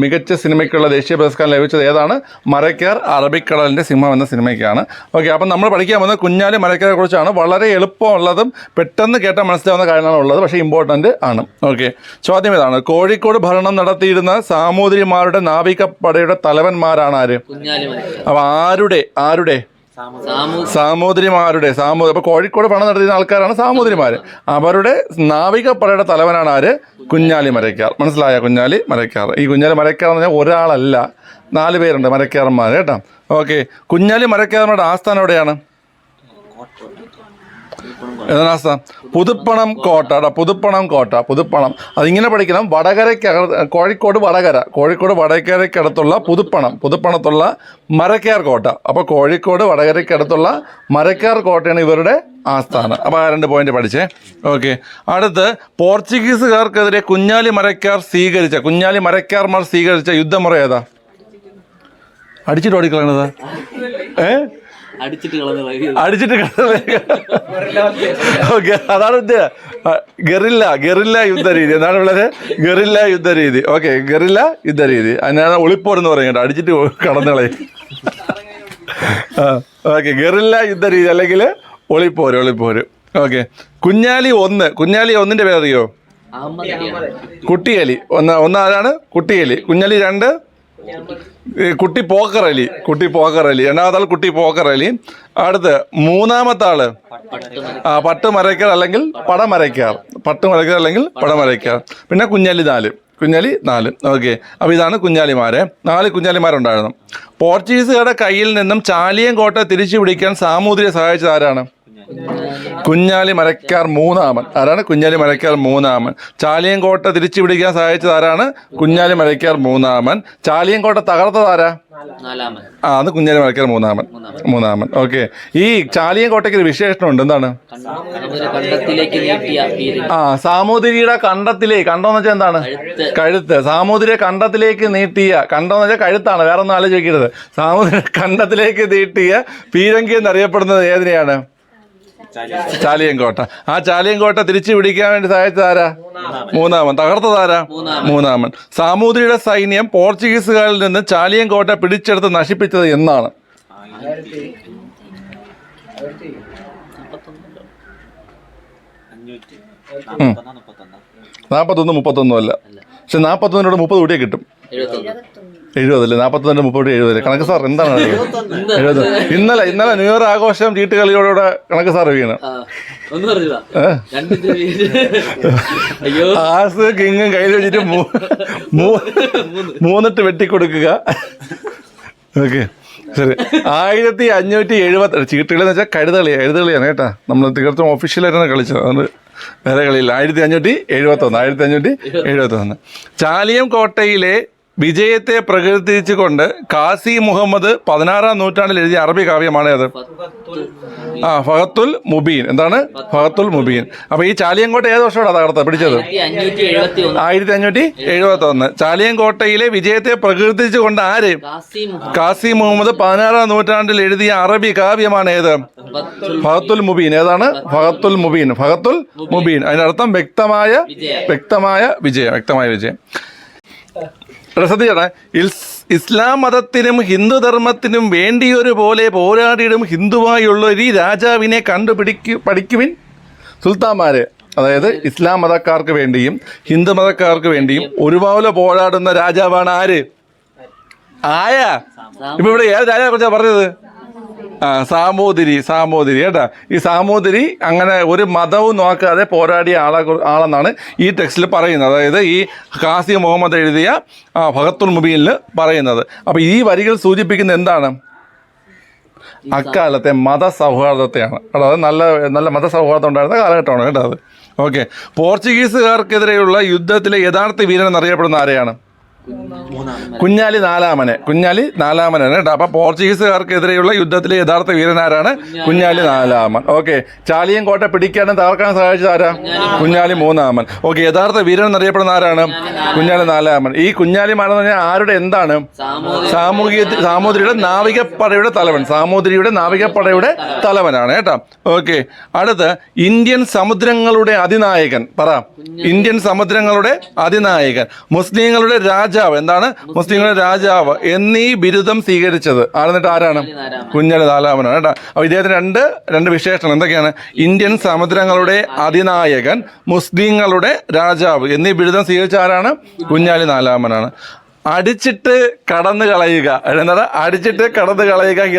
മികച്ച സിനിമയ്ക്കുള്ള ദേശീയ പുരസ്കാരം ലഭിച്ചത് ഏതാണ്? മരക്കാർ അറബിക്കടലിൻ്റെ സിംഹം എന്ന സിനിമയ്ക്കാണ്. ഓക്കെ. അപ്പം നമ്മൾ പഠിക്കാൻ പോകുന്നത് കുഞ്ഞാലി മരക്കാരെ കുറിച്ചാണ്. വളരെ എളുപ്പമുള്ളതും പെട്ടെന്ന് കേട്ടാൽ മനസ്സിലാവുന്ന കാര്യങ്ങളാണ് ഉള്ളത്, പക്ഷേ ഇമ്പോർട്ടൻ്റ് ആണ്. ഓക്കെ. ചോദ്യം ഇതാണ്: കോഴിക്കോട് ഭരണം നടത്തിയിരുന്ന സാമൂതിരിമാരുടെ നാവികപ്പടയുടെ തലവന്മാരാണ് ആര്? അപ്പം ആരുടെ സാമൂതിരിമാരുടെ അപ്പോൾ കോഴിക്കോട് ഭരണം നടത്തിയിരുന്ന ആൾക്കാരാണ് സാമൂതിരിമാർ. അവരുടെ നാവികപ്പടയുടെ തലവനാണ് ആര്? കുഞ്ഞാലി മരക്കാർ. മനസ്സിലായ? കുഞ്ഞാലി മരക്കാർ. ഈ കുഞ്ഞാലി മരക്കാർ എന്ന് പറഞ്ഞാൽ ഒരാളല്ല, 4 പേരുണ്ട് മരക്കാരന്മാർ കേട്ടോ. ഓക്കെ. കുഞ്ഞാലി മരക്കാരന്മാരുടെ ആസ്ഥാനം എവിടെയാണ്? ഏതാണ് ആസ്ഥാനം? പുതുപ്പണം കോട്ട. പുതുപ്പണം കോട്ട. പുതുപ്പണം അതിങ്ങനെ പഠിക്കണം. കോഴിക്കോട് വടകരയ്ക്കടുത്തുള്ള പുതുപ്പണത്തുള്ള മരക്കാർ കോട്ട. അപ്പോൾ കോഴിക്കോട് വടകരയ്ക്കടുത്തുള്ള മരക്കാർ കോട്ടയാണ് ഇവരുടെ ആസ്ഥാനം. അപ്പോൾ ആ 2 പോയിന്റ് പഠിച്ചേ. ഓക്കെ. അടുത്ത് പോർച്ചുഗീസുകാർക്കെതിരെ കുഞ്ഞാലി മരക്കാർമാർ സ്വീകരിച്ച യുദ്ധമുറ ഏതാ? അടിച്ചിട്ട് ഓടിക്കളയണത്? അടിച്ചിട്ട് ഓക്കെ. അതാണ് ഗറില്ല യുദ്ധരീതി. എന്താണ് ഉള്ളത്? ഗറില്ല യുദ്ധരീതി. ഓക്കെ. ഗറില്ല യുദ്ധരീതി അതിനാണ് ഒളിപ്പോരെന്ന് പറയുന്നത്. അടിച്ചിട്ട് കടന്നുകളയും. ഓക്കെ. ഗറില്ല യുദ്ധരീതി അല്ലെങ്കിൽ ഒളിപ്പോര്. ഓക്കെ. കുഞ്ഞാലി 1ന്റെ പേരറിയോ? കുട്ടിയലി. ഒന്നാരാണ്? കുട്ടിയലി. കുഞ്ഞാലി 2 കുട്ടി പോക്കറലി. രണ്ടാമത്തെ ആൾ കുട്ടി പോക്കറലി. അടുത്ത് 3ാമത്തെ ആള് പട്ടുമരയ്ക്കാർ അല്ലെങ്കിൽ പടമരയ്ക്കാർ. പിന്നെ കുഞ്ഞാലി 4. ഓക്കെ. അപ്പോൾ ഇതാണ് കുഞ്ഞാലിമാരെ. 4 കുഞ്ഞാലിമാരുണ്ടായിരുന്നു. പോർച്ചുഗീസുകാരുടെ കയ്യിൽ നിന്നും ചാലിയം കോട്ട തിരിച്ചു പിടിക്കാൻ സാമൂതിരിയെ സഹായിച്ചത് ആരാണ്? കുഞ്ഞാലി മരക്കാർ 3ാമൻ. ആരാണ്? കുഞ്ഞാലി മരക്കാർ 3ാമൻ. ചാലിയം കോട്ട തിരിച്ചു പിടിക്കാൻ സഹായിച്ചത് ആരാണ്? കുഞ്ഞാലി മരക്കാർ 3ാമൻ. ചാലിയം കോട്ട തകർത്തത് ആരാ? അത് കുഞ്ഞാലി മരക്കാർ 3ാമൻ. ഓക്കെ. ഈ ചാലിയം കോട്ടയ്ക്ക് ഒരു വിശേഷണമുണ്ട്. എന്താണ്? സാമൂതിരിയുടെ കണ്ടത്തിലേക്ക്. കണ്ടോന്ന് വെച്ചാൽ എന്താണ്? കഴുത്ത്. സാമൂതിരിയെ കണ്ടത്തിലേക്ക് നീട്ടിയ. കണ്ടോന്ന് വെച്ചാൽ കഴുത്താണ്, വേറെ ഒന്നും ആലോചിക്കരുത്. സാമൂതിരി കണ്ടത്തിലേക്ക് നീട്ടിയ പീരങ്കി എന്നറിയപ്പെടുന്നത് ഏതിനെയാണ്? ചാലിയം കോട്ട. ആ ചാലിയം കോട്ട തിരിച്ചു പിടിക്കാൻ വേണ്ടി സഹായിച്ചത് ആരാ? 3ാമൻ. തകർത്തതാരാ? 3ാമൻ. സാമൂതിരിയുടെ സൈന്യം പോർച്ചുഗീസുകാരിൽ നിന്ന് ചാലിയം കോട്ട പിടിച്ചെടുത്ത് നശിപ്പിച്ചത് എന്നാണ്? 41 അല്ല. പക്ഷെ 41 30 കൂട്ടിയേ കിട്ടും. 70 41 30 70. കണക്ക് സാർ എന്താണ് 70? ഇന്നലെ ന്യൂ ഇയർ ആഘോഷം ചീട്ടുകളിയോടെ കണക്ക് സാർ വീണ്. ആസ് കിങ്ങും കയ്യിൽ വെച്ചിട്ട് 3 വെട്ടിക്കൊടുക്കുക. ഓക്കെ. ശരി. 1570 ചീട്ടുകളി എന്ന് വെച്ചാൽ എഴുതുകളിയാണ് കേട്ടാ. നമ്മൾ തീർത്തും ഒഫീഷ്യലായിട്ടാണ് കളിച്ചത്. അതുകൊണ്ട് വേറെ കളിയില്ല. 1571. ചാലിയം കോട്ടയിലെ വിജയത്തെ പ്രകീർത്തിച്ചുകൊണ്ട് കാസി മുഹമ്മദ് 16-ാം നൂറ്റാണ്ടിൽ എഴുതിയ അറബി കാവ്യമാണ് അത്. ഫഹത്തുൽ മുബീൻ. എന്താണ് ഫഹത്തുൽ മുബീൻ? അപ്പൊ ഈ ചാലിയൻകോട്ട ഏത് വർഷമാണ് തകർത്തത് പിടിച്ചത്? 1571. ചാലിയൻകോട്ടയിലെ വിജയത്തെ പ്രകീർത്തിച്ചുകൊണ്ട് ആര്? കാസി മുഹമ്മദ് 16-ാം നൂറ്റാണ്ടിൽ എഴുതിയ അറബി കാവ്യമാണ് ഏത്? ഫഹത്തുൽ മുബീൻ. ഏതാണ്? ഫഹത്തുൽ മുബീൻ. ഫഹത്തുൽ മുബീൻ. അതിനർത്ഥം വ്യക്തമായ വിജയം. ശ്രദ്ധിച്ചേ, ഇസ്ലാം മതത്തിനും ഹിന്ദുധർമ്മത്തിനും വേണ്ടിയൊരു പോലെ പോരാടിയിടും ഹിന്ദുവായുള്ള ഒരു രാജാവിനെ പഠിക്കുവിൻ സുൽത്താന്മാര്. അതായത് ഇസ്ലാം മതക്കാർക്ക് വേണ്ടിയും ഹിന്ദു മതക്കാർക്ക് വേണ്ടിയും ഒരുപോലെ പോരാടുന്ന രാജാവാണ് ആര്? ഇപ്പൊ ഇവിടെ ഏത് രാജാവിനെ കുറിച്ചാണ് പറഞ്ഞത്? സാമൂതിരി കേട്ടാ. ഈ സാമൂതിരി അങ്ങനെ ഒരു മതവും നോക്കാതെ പോരാടിയ ആളെന്നാണ് ഈ ടെക്സ്റ്റിൽ പറയുന്നത്. അതായത് ഈ കാസി മുഹമ്മദ് എഴുതിയ ഫഹത്തുൽ മുബീനിൽ പറയുന്നത്. അപ്പൊ ഈ വരികൾ സൂചിപ്പിക്കുന്ന എന്താണ്? അക്കാലത്തെ മതസൗഹാർദ്ദത്തെയാണ് കേട്ടോ. അത് നല്ല മതസൗഹാർദ്ദം ഉണ്ടായിരുന്ന കാലഘട്ടമാണ് കേട്ടോ അത്. ഓക്കെ. പോർച്ചുഗീസുകാർക്കെതിരെയുള്ള യുദ്ധത്തിലെ യഥാർത്ഥ വീരൻ എന്നറിയപ്പെടുന്ന ആരെയാണ്? കുഞ്ഞാലി നാലാമനാണ് കേട്ടോ. അപ്പൊ പോർച്ചുഗീസുകാർക്കെതിരെയുള്ള യുദ്ധത്തിലെ യഥാർത്ഥ വീരനാരാണ്? കുഞ്ഞാലി നാലാമൻ. ഓക്കെ. ചാലിയം കോട്ട പിടിക്കാനും തകർക്കാനും സഹായിച്ചത് ആരാ? കുഞ്ഞാലി മൂന്നാമൻ. ഓക്കെ. യഥാർത്ഥ വീരൻ എന്നറിയപ്പെടുന്ന ആരാണ്? കുഞ്ഞാലി നാലാമൻ. ഈ കുഞ്ഞാലിമാൻ എന്ന് പറഞ്ഞാൽ ആരുടെ എന്താണ്? സാമൂതിരിയുടെ നാവികപ്പടയുടെ തലവനാണ് കേട്ടോ. ഓക്കെ. അടുത്ത് ഇന്ത്യൻ സമുദ്രങ്ങളുടെ അതിനായകൻ പറ. ഇന്ത്യൻ സമുദ്രങ്ങളുടെ അതിനായകൻ, മുസ്ലിങ്ങളുടെ രാജാവ്. എന്താണ്? മുസ്ലിങ്ങളുടെ രാജാവ് എന്നീ ബിരുദം സ്വീകരിച്ചത് ആരാണ്? കുഞ്ഞാലി നാലാമനാണ് കേട്ടോ. അപ്പൊ ഇദ്ദേഹത്തിന് രണ്ട് വിശേഷണം എന്തൊക്കെയാണ്? ഇന്ത്യൻ സമുദ്രങ്ങളുടെ അതിനായകൻ, മുസ്ലിങ്ങളുടെ രാജാവ് എന്നീ ബിരുദം സ്വീകരിച്ച ആരാണ്? കുഞ്ഞാലി നാലാമനാണ്. അടിച്ചിട്ട് കടന്നു കളയുക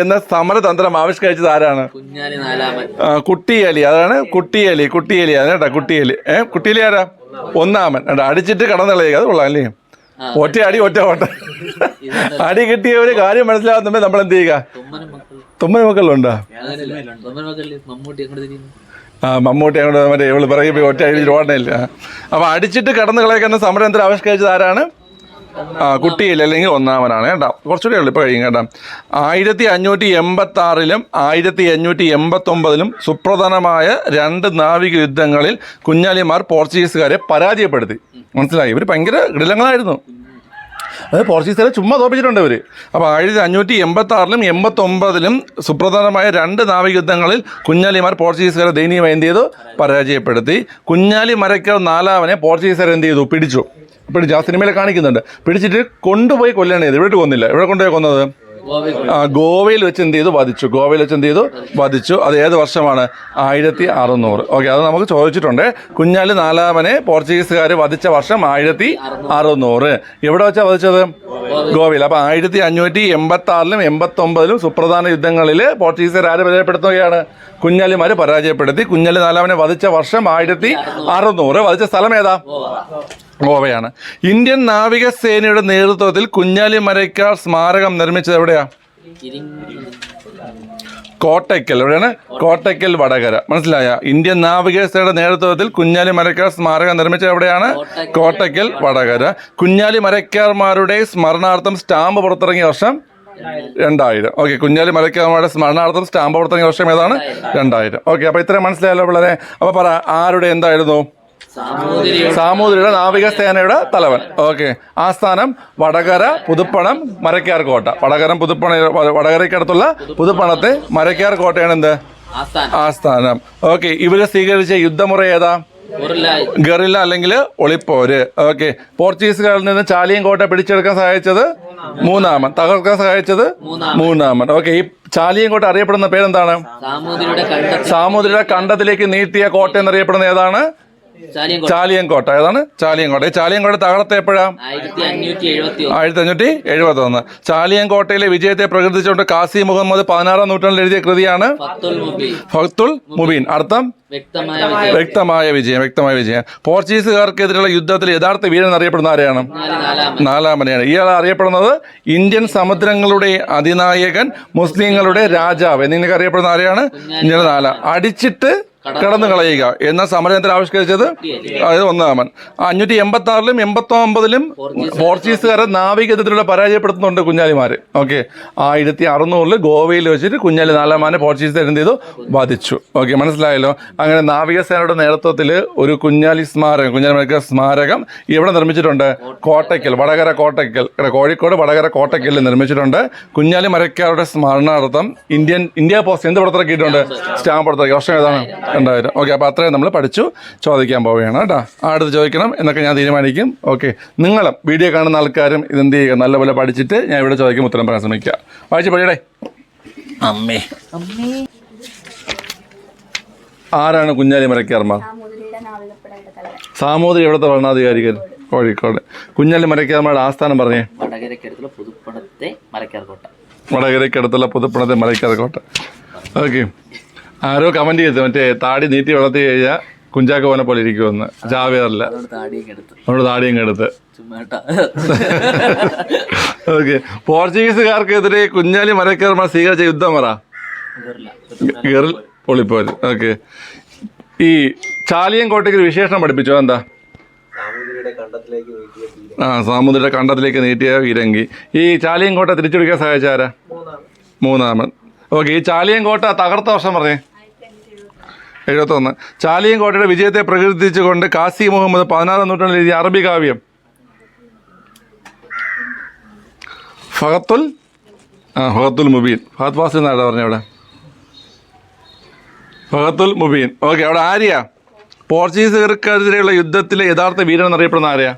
എന്ന സമരതന്ത്രം ആവിഷ്കരിച്ചത് ആരാണ്? കുട്ടിയലി. അതാണ് കുട്ടിയലി അതാണ് കേട്ടോ. കുട്ടിയലി ആരാ? ഒന്നാമൻ. അടിച്ചിട്ട് കടന്നു കളയുക. അത് കൊള്ളാം അല്ലേ? ഒറ്റ അടി കിട്ടിയ ഒരു കാര്യം മനസ്സിലാകുന്നുണ്ട്. നമ്മൾ എന്ത് ചെയ്യുക? തുമ്മൻ മക്കളുണ്ടോ? മമ്മൂട്ടി അങ്ങോട്ട് മറ്റേ ഇവള് പറയുമ്പോ ഒറ്റ അടിച്ചിട്ട് ഓടണില്ല. അപ്പൊ അടിച്ചിട്ട് കടന്നു കളയുന്ന സമരതന്ത്രം ആവിഷ്കരിച്ചത് ആരാണ്? കുട്ടിയില്ല, അല്ലെങ്കിൽ ഒന്നാമനാണ് കേട്ടോ. കുറച്ചുകൂടെ ഉള്ളു ഇപ്പൊ കഴിയും കേട്ടോ. 1586-ലും 1589-ലും സുപ്രധാനമായ 2 നാവിക യുദ്ധങ്ങളിൽ കുഞ്ഞാലിമാർ പോർച്ചുഗീസുകാരെ പരാജയപ്പെടുത്തി. മനസ്സിലായി? ഇവർ ഭയങ്കര ഗൃഢങ്ങളായിരുന്നു. അത് പോർച്ചുഗീസുകാരെ ചുമ്മാ തോപ്പിച്ചിട്ടുണ്ട് ഇവർ. അപ്പോൾ 1586-ലും 89-ലും സുപ്രധാനമായ 2 നാവിക യുദ്ധങ്ങളിൽ കുഞ്ഞാലിമാർ പോർച്ചുഗീസുകാരെ ദയനീയമായി എന്ത് ചെയ്തു? പരാജയപ്പെടുത്തി. കുഞ്ഞാലി മരയ്ക്കൽ നാലാമനെ പോർച്ചുഗീസുകാർ എന്ത് ചെയ്തു? പിടിച്ചു. ആ സിനിമയിൽ കാണിക്കുന്നുണ്ട്. പിടിച്ചിട്ട് കൊണ്ടുപോയി കൊല്ലണേ. ഇവിടെ കൊന്നില്ല. ഇവിടെ കൊണ്ടുപോയി കൊന്നത് ഗോവയിൽ വെച്ച് എന്ത് ചെയ്തു? വധിച്ചു. അത് ഏത് വർഷമാണ്? 1600. ഓക്കെ. അത് നമുക്ക് ചോദിച്ചിട്ടുണ്ട്. കുഞ്ഞാലി നാലാമനെ പോർച്ചുഗീസുകാർ വധിച്ച വർഷം 1600. എവിടെ വെച്ചാണ് വധിച്ചത്? ഗോവയിൽ. അപ്പൊ 1586-ലും 89-ലും സുപ്രധാന യുദ്ധങ്ങളിൽ പോർച്ചുഗീസുകാർ ആര് പരാജയപ്പെടുത്തുകയാണ്? കുഞ്ഞാലിമാര് പരാജയപ്പെടുത്തി. കുഞ്ഞാലി നാലാമനെ വധിച്ച വർഷം 1600. വധിച്ച സ്ഥലം ഏതാ? ഗോവയാണ്. ഇന്ത്യൻ നാവികസേനയുടെ നേതൃത്വത്തിൽ കുഞ്ഞാലി മരയ്ക്കാർ സ്മാരകം നിർമ്മിച്ചത് എവിടെയാ? കോട്ടയ്ക്കൽ. എവിടെയാണ്? കോട്ടയ്ക്കൽ, വടകര. മനസ്സിലായ? ഇന്ത്യൻ നാവികസേനയുടെ നേതൃത്വത്തിൽ കുഞ്ഞാലി മരയ്ക്കാർ സ്മാരകം നിർമ്മിച്ചത് എവിടെയാണ്? കോട്ടയ്ക്കൽ, വടകര. കുഞ്ഞാലി മരയ്ക്കാർമാരുടെ സ്മരണാർത്ഥം സ്റ്റാമ്പ് പുറത്തിറങ്ങിയ വർഷം 2000. ഓക്കെ. കുഞ്ഞാലി മരയ്ക്കാർമാരുടെ സ്മരണാർത്ഥം സ്റ്റാമ്പ് പുറത്തിറങ്ങിയ വർഷം ഏതാണ്? 2000. ഓക്കെ. അപ്പൊ ഇത്രയും മനസ്സിലായല്ലോ പിള്ളേരെ. അപ്പൊ പറ, ആരുടെ എന്തായിരുന്നു? സാമൂതിരിയുടെ നാവികസേനയുടെ തലവൻ. ഓക്കെ. ആസ്ഥാനം വടകര, പുതുപ്പണം, മരയ്ക്കാർ കോട്ട. വടകരയ്ക്കടുത്തുള്ള പുതുപ്പണത്തെ മരയ്ക്കാർ കോട്ടയാണ് എന്ത്? ആസ്ഥാനം. ഓക്കെ. ഇവര് സ്വീകരിച്ച യുദ്ധമുറ ഏതാ? ഗറില്ല അല്ലെങ്കിൽ ഒളിപ്പോര്. ഓക്കെ. പോർച്ചുഗീസുകാരിൽ നിന്ന് ചാലിയം കോട്ട പിടിച്ചെടുക്കാൻ സഹായിച്ചത് മൂന്നാമൻ, തകർക്കാൻ സഹായിച്ചത് മൂന്നാമൻ. ഓക്കെ. ഈ ചാലിയം കോട്ട അറിയപ്പെടുന്ന പേരെന്താണ്? സാമൂതിരിയുടെ കണ്ടത്തിലേക്ക് നീട്ടിയ കോട്ട എന്നറിയപ്പെടുന്ന ഏതാണ്? ചാലിയൻകോട്ട. ഏതാണ്? ചാലിയൻകോട്ട. ഈ ചാലിയൻകോട്ട തകർത്ത എപ്പോഴാ? 1571. ചാലിയൻകോട്ടയിലെ വിജയത്തെ പ്രകീർത്തിച്ചുകൊണ്ട് കാസി മുഹമ്മദ് 16-ാം നൂറ്റാണ്ടിൽ എഴുതിയ കൃതിയാണ് ഫഹത്തുൽ മുബീൻ. അർത്ഥം വ്യക്തമായ വിജയം. പോർച്ചുഗീസുകാർക്കെതിരെയുള്ള യുദ്ധത്തിൽ യഥാർത്ഥ വീരൻ എന്നറിയപ്പെടുന്ന ആരെയാണ്? നാലാമനെയാണ്. ഇയാൾ അറിയപ്പെടുന്നത് ഇന്ത്യൻ സമുദ്രങ്ങളുടെ അതിനായകൻ, മുസ്ലിങ്ങളുടെ രാജാവ് എന്നിങ്ങനെ അറിയപ്പെടുന്ന ആരെയാണ്? അടിച്ചിട്ട് കടന്നു കളയുക എന്ന സമരത്തിൽ ആവിഷ്കരിച്ചത് അതായത് ഒന്നാമൻ. 586-ലും 89-ലും പോർച്ചുഗീസുകാരെ നാവികതത്തിലൂടെ പരാജയപ്പെടുത്തുന്നുണ്ട് കുഞ്ഞാലിമാര്. ഓക്കെ, 1600-ൽ ഗോവയിൽ വെച്ചിട്ട് കുഞ്ഞാലി നാലാമാനെ പോർച്ചുഗീസുകാർ എന്ത് ചെയ്തു? വധിച്ചു. ഓക്കെ, മനസ്സിലായല്ലോ. അങ്ങനെ നാവികസേനയുടെ നേതൃത്വത്തിൽ ഒരു കുഞ്ഞാലി സ്മാരകം, കുഞ്ഞാലി മരയ്ക്കർ സ്മാരകം ഇവിടെ നിർമ്മിച്ചിട്ടുണ്ട്. കോട്ടയ്ക്കൽ, വടകര കോട്ടയ്ക്കൽ, കോഴിക്കോട് വടകര കോട്ടയ്ക്കലിൽ നിർമ്മിച്ചിട്ടുണ്ട്. കുഞ്ഞാലി മരയ്ക്കാരുടെ സ്മരണാർത്ഥം ഇന്ത്യ പോസ്റ്റ് എന്ത് പുറത്തിറക്കിയിട്ടുണ്ട്? സ്റ്റാമ്പ് പുറത്തിറക്കി. വർഷം ഏതാണ്? 2000. ഓക്കെ, അപ്പോൾ അത്രയും നമ്മൾ പഠിച്ചു. ചോദിക്കാൻ പോവുകയാണ് കേട്ടോ. അടുത്ത് ചോദിക്കണം എന്നൊക്കെ ഞാൻ തീരുമാനിക്കും. ഓക്കെ, നിങ്ങളും വീഡിയോ കാണുന്ന ആൾക്കാരും ഇതെന്ത് ചെയ്യുക? നല്ലപോലെ പഠിച്ചിട്ട് ഞാൻ ഇവിടെ ചോദിക്കും ഉത്തരം പറയാൻ ശ്രമിക്കുക. വായിച്ച് പഠിയടേ. അമ്മേ, ആരാണ് കുഞ്ഞാലി മരയ്ക്കാർമാർ? സാമൂതിരി എവിടുത്തെ ഭരണാധികാരികൾ? കോഴിക്കോട്. കുഞ്ഞാലി മരയ്ക്കാർമാരുടെ ആസ്ഥാനം പറഞ്ഞേ. വടകരയ്ക്കടുത്തുള്ള പുതുപ്പണത്തെ മരയ്ക്കാർ കോട്ട. വടകരയ്ക്കടുത്തുള്ള പുതുപ്പണത്തെ മരയ്ക്കാർ കോട്ട. ഓക്കെ, ആരോ കമന്റ് ചെയ്തു മറ്റേ താടി നീട്ടി വളർത്തി കഴിഞ്ഞാൽ കുഞ്ചാക്ക പോനെ പോലെ ഇരിക്കുമെന്ന്. ജാവേറില്ല, നമ്മുടെ താടിയും എടുത്ത്. ഓക്കെ, പോർച്ചുഗീസുകാർക്കെതിരെ കുഞ്ഞാലി മരയ്ക്കാർമാർ സ്വീകരിച്ച യുദ്ധം പറ. ഗറിൽ പൊളിപ്പോര്. ഓക്കെ, ഈ ചാലിയം കോട്ടയ്ക്ക് ഒരു വിശേഷണം പഠിപ്പിച്ചോ? എന്താ? സാമൂതിരിയുടെ കണ്ടത്തിലേക്ക് നീട്ടിയ വീരങ്കി. ഈ ചാലിയം കോട്ട തിരിച്ചുപിടിക്കാൻ സഹായിച്ചാരാ? മൂന്നാമൻ. ഓക്കെ, ഈ ചാലിയം കോട്ട തകർത്ത വർഷം പറഞ്ഞേ. 71. ചാലിയം കോട്ടയുടെ വിജയത്തെ പ്രകീർത്തിച്ചുകൊണ്ട് കാസി മുഹമ്മദ് 16-ാം നൂറ്റാണ്ടിൽ എഴുതിയ അറബി കാവ്യം ഫഹത്തുൽ മുബീൻ. ഫഹദ് ഫാസിൽ എന്നാണ് പറഞ്ഞ അവിടെ. ഫഹത്തുൽ മുബീൻ. ഓക്കെ, അവിടെ ആര്യാ? പോർച്ചുഗീസുകാർക്കെതിരെയുള്ള യുദ്ധത്തിലെ യഥാർത്ഥ വീരൻ എന്നറിയപ്പെടുന്ന ആരെയാ?